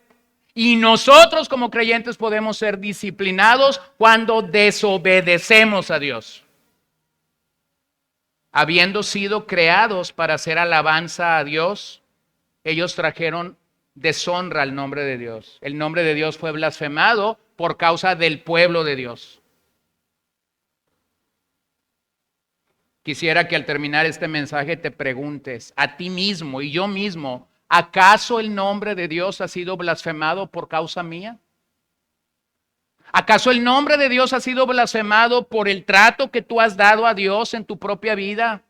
Y nosotros como creyentes podemos ser disciplinados cuando desobedecemos a Dios. Habiendo sido creados para hacer alabanza a Dios, ellos trajeron deshonra al nombre de Dios. El nombre de Dios fue blasfemado por causa del pueblo de Dios. Quisiera que al terminar este mensaje te preguntes a ti mismo y yo mismo, ¿acaso el nombre de Dios ha sido blasfemado por causa mía? ¿Acaso el nombre de Dios ha sido blasfemado por el trato que tú has dado a Dios en tu propia vida?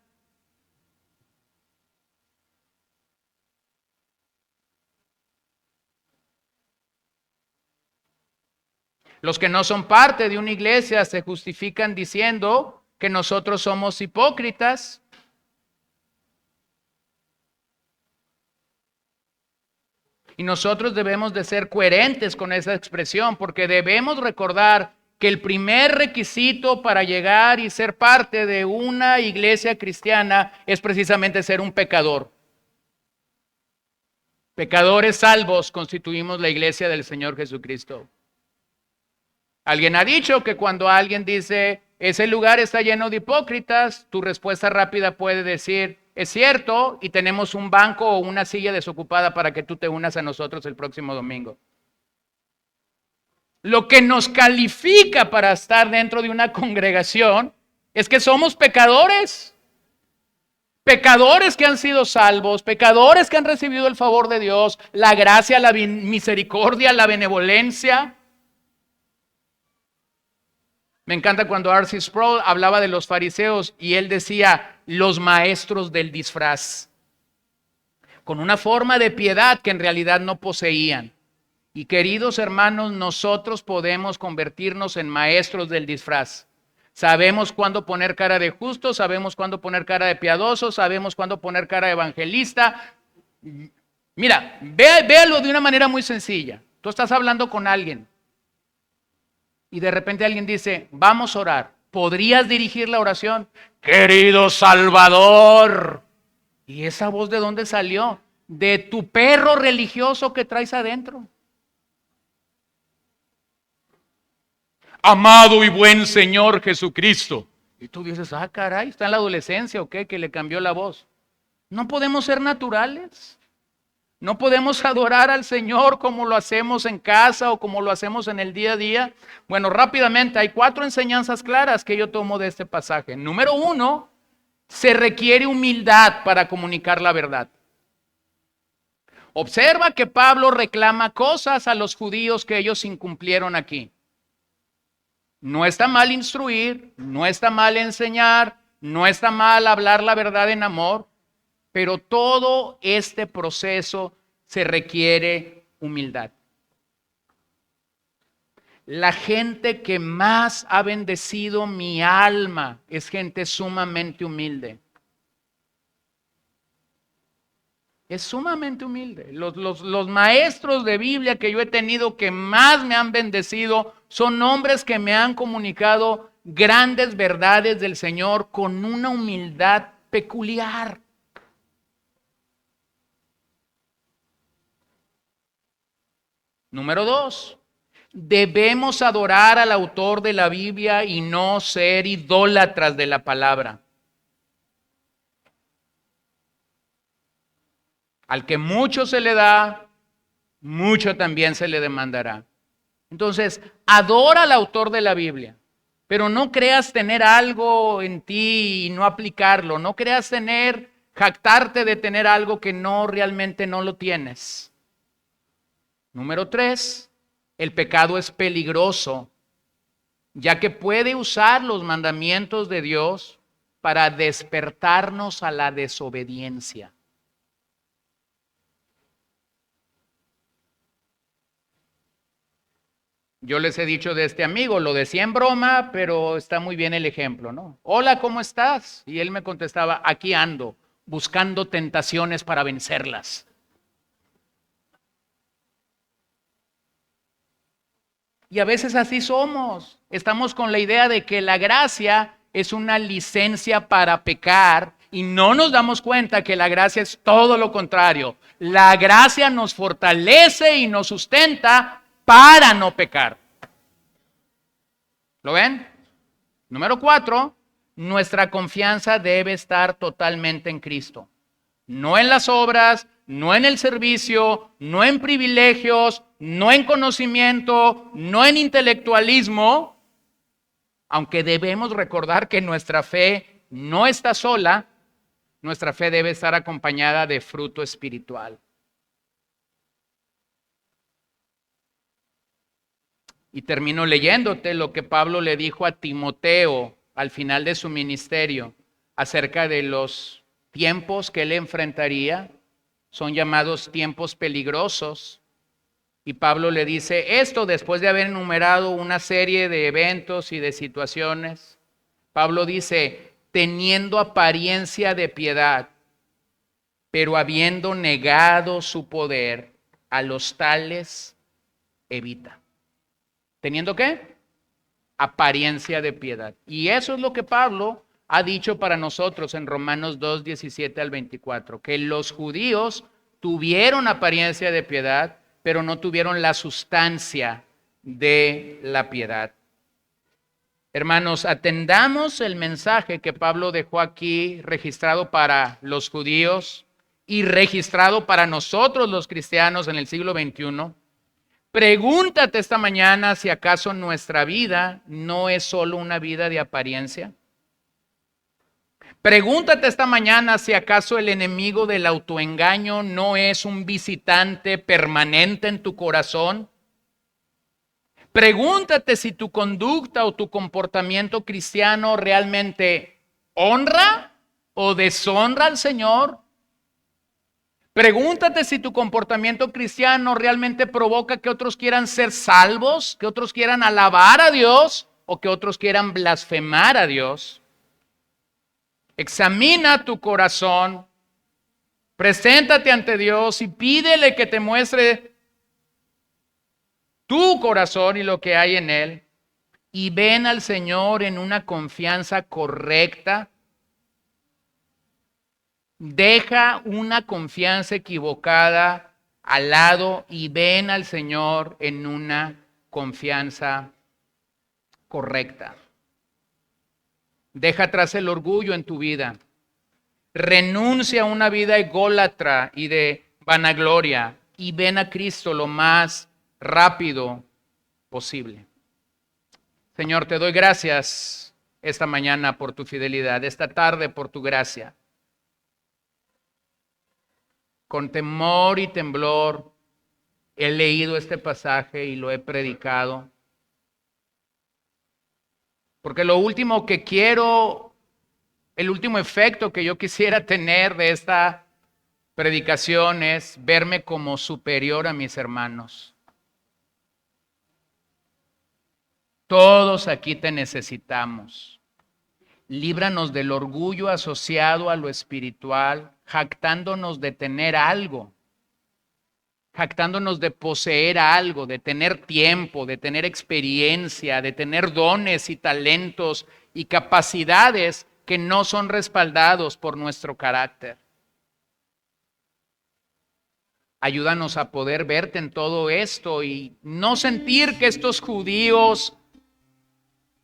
Los que no son parte de una iglesia se justifican diciendo que nosotros somos hipócritas. Y nosotros debemos de ser coherentes con esa expresión, porque debemos recordar que el primer requisito para llegar y ser parte de una iglesia cristiana es precisamente ser un pecador. Pecadores salvos constituimos la iglesia del Señor Jesucristo. Alguien ha dicho que cuando alguien dice, ese lugar está lleno de hipócritas, tu respuesta rápida puede decir, es cierto, y tenemos un banco o una silla desocupada para que tú te unas a nosotros el próximo domingo. Lo que nos califica para estar dentro de una congregación es que somos pecadores. Pecadores que han sido salvos, pecadores que han recibido el favor de Dios, la gracia, la misericordia, la benevolencia. Me encanta cuando R.C. Sproul hablaba de los fariseos y él decía, los maestros del disfraz, con una forma de piedad que en realidad no poseían. Y queridos hermanos, nosotros podemos convertirnos en maestros del disfraz. Sabemos cuándo poner cara de justo, sabemos cuándo poner cara de piadoso, sabemos cuándo poner cara de evangelista. Mira, véalo de una manera muy sencilla. Tú estás hablando con alguien y de repente alguien dice, vamos a orar. ¿Podrías dirigir la oración? Querido Salvador. ¿Y esa voz de dónde salió? De tu perro religioso que traes adentro. Amado y buen Señor Jesucristo. Y tú dices, ah, caray, está en la adolescencia o qué, que le cambió la voz. No podemos ser naturales. No podemos adorar al Señor como lo hacemos en casa o como lo hacemos en el día a día. Bueno, rápidamente, hay 4 enseñanzas claras que yo tomo de este pasaje. Número 1, se requiere humildad para comunicar la verdad. Observa que Pablo reclama cosas a los judíos que ellos incumplieron aquí. No está mal instruir, no está mal enseñar, no está mal hablar la verdad en amor, pero todo este proceso se requiere humildad. La gente que más ha bendecido mi alma es gente sumamente humilde. Es sumamente humilde. Los maestros de Biblia que yo he tenido que más me han bendecido son hombres que me han comunicado grandes verdades del Señor con una humildad peculiar. Número 2, debemos adorar al autor de la Biblia y no ser idólatras de la palabra. Al que mucho se le da, mucho también se le demandará. Entonces, adora al autor de la Biblia, pero no creas tener algo en ti y no aplicarlo. No creas jactarte de tener algo que no realmente no lo tienes. Número 3, el pecado es peligroso, ya que puede usar los mandamientos de Dios para despertarnos a la desobediencia. Yo les he dicho de este amigo, lo decía en broma, pero está muy bien el ejemplo, ¿no? Hola, ¿cómo estás? Y él me contestaba, aquí ando, buscando tentaciones para vencerlas. Y a veces así somos. Estamos con la idea de que la gracia es una licencia para pecar y no nos damos cuenta que la gracia es todo lo contrario. La gracia nos fortalece y nos sustenta para no pecar. ¿Lo ven? Número 4, nuestra confianza debe estar totalmente en Cristo. No en las obras, no en el servicio, no en privilegios, no en conocimiento, no en intelectualismo, aunque debemos recordar que nuestra fe no está sola, nuestra fe debe estar acompañada de fruto espiritual. Y termino leyéndote lo que Pablo le dijo a Timoteo al final de su ministerio acerca de los tiempos que él enfrentaría. Son llamados tiempos peligrosos. Y Pablo le dice esto después de haber enumerado una serie de eventos y de situaciones. Pablo dice, teniendo apariencia de piedad, pero habiendo negado su poder, a los tales evita. ¿Teniendo qué? apariencia de piedad. Y eso es lo que Pablo ha dicho para nosotros en Romanos 2, 17 al 24, que los judíos tuvieron apariencia de piedad, pero no tuvieron la sustancia de la piedad. Hermanos, atendamos el mensaje que Pablo dejó aquí registrado para los judíos y registrado para nosotros los cristianos en el siglo XXI. Pregúntate esta mañana si acaso nuestra vida no es solo una vida de apariencia. Pregúntate esta mañana si acaso el enemigo del autoengaño no es un visitante permanente en tu corazón. Pregúntate si tu conducta o tu comportamiento cristiano realmente honra o deshonra al Señor. Pregúntate si tu comportamiento cristiano realmente provoca que otros quieran ser salvos, que otros quieran alabar a Dios o que otros quieran blasfemar a Dios. Examina tu corazón, preséntate ante Dios y pídele que te muestre tu corazón y lo que hay en él. Y ven al Señor en una confianza correcta. Deja una confianza equivocada al lado y ven al Señor en una confianza correcta. Deja atrás el orgullo en tu vida. Renuncia a una vida ególatra y de vanagloria y ven a Cristo lo más rápido posible. Señor, te doy gracias esta mañana por tu fidelidad, esta tarde por tu gracia. Con temor y temblor he leído este pasaje y lo he predicado. Porque lo último que quiero, el último efecto que yo quisiera tener de esta predicación es verme como superior a mis hermanos. Todos aquí te necesitamos. Líbranos del orgullo asociado a lo espiritual, jactándonos de tener algo, jactándonos de poseer algo, de tener tiempo, de tener experiencia, de tener dones y talentos y capacidades que no son respaldados por nuestro carácter. Ayúdanos a poder verte en todo esto y no sentir que estos judíos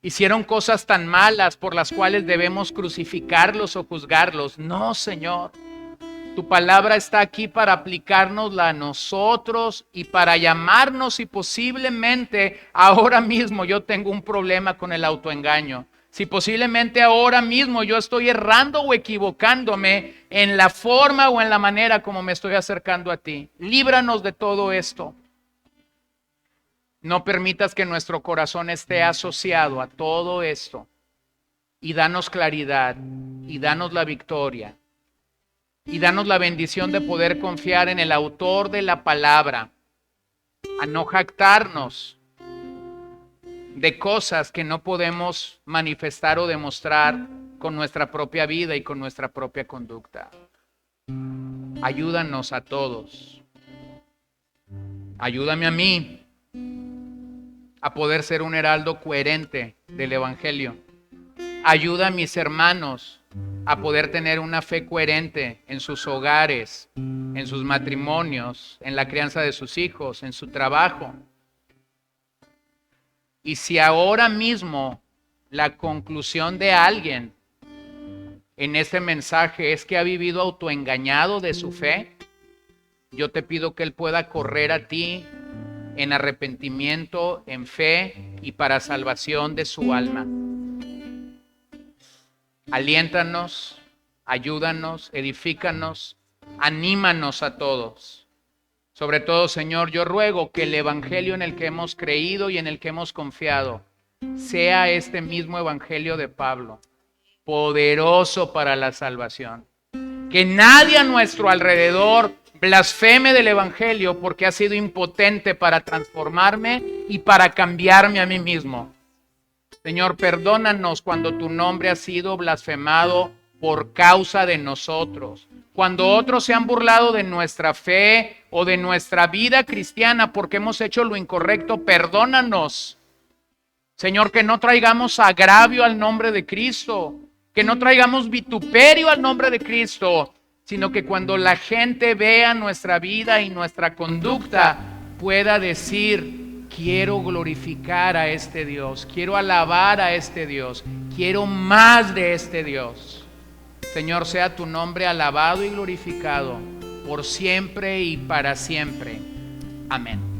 hicieron cosas tan malas por las cuales debemos crucificarlos o juzgarlos. No, Señor. Tu palabra está aquí para aplicárnosla a nosotros y para llamarnos si posiblemente ahora mismo yo tengo un problema con el autoengaño. Si posiblemente ahora mismo yo estoy errando o equivocándome en la forma o en la manera como me estoy acercando a ti. Líbranos de todo esto. No permitas que nuestro corazón esté asociado a todo esto. Y danos claridad y danos la victoria. Y danos la bendición de poder confiar en el autor de la palabra, a no jactarnos de cosas que no podemos manifestar o demostrar con nuestra propia vida y con nuestra propia conducta. Ayúdanos a todos. Ayúdame a mí a poder ser un heraldo coherente del Evangelio. Ayuda a mis hermanos a poder tener una fe coherente en sus hogares, en sus matrimonios, en la crianza de sus hijos, en su trabajo. Y si ahora mismo la conclusión de alguien en este mensaje es que ha vivido autoengañado de su fe, yo te pido que él pueda correr a ti en arrepentimiento, en fe y para salvación de su alma. Aliéntanos, ayúdanos, edifícanos, anímanos a todos. Sobre todo, Señor, yo ruego que el evangelio en el que hemos creído y en el que hemos confiado sea este mismo evangelio de Pablo, poderoso para la salvación. Que nadie a nuestro alrededor blasfeme del evangelio porque ha sido impotente para transformarme y para cambiarme a mí mismo. Señor, perdónanos cuando tu nombre ha sido blasfemado por causa de nosotros. Cuando otros se han burlado de nuestra fe o de nuestra vida cristiana porque hemos hecho lo incorrecto, perdónanos. Señor, que no traigamos agravio al nombre de Cristo, que no traigamos vituperio al nombre de Cristo, sino que cuando la gente vea nuestra vida y nuestra conducta, pueda decir: quiero glorificar a este Dios, quiero alabar a este Dios, quiero más de este Dios. Señor, sea tu nombre alabado y glorificado por siempre y para siempre. Amén.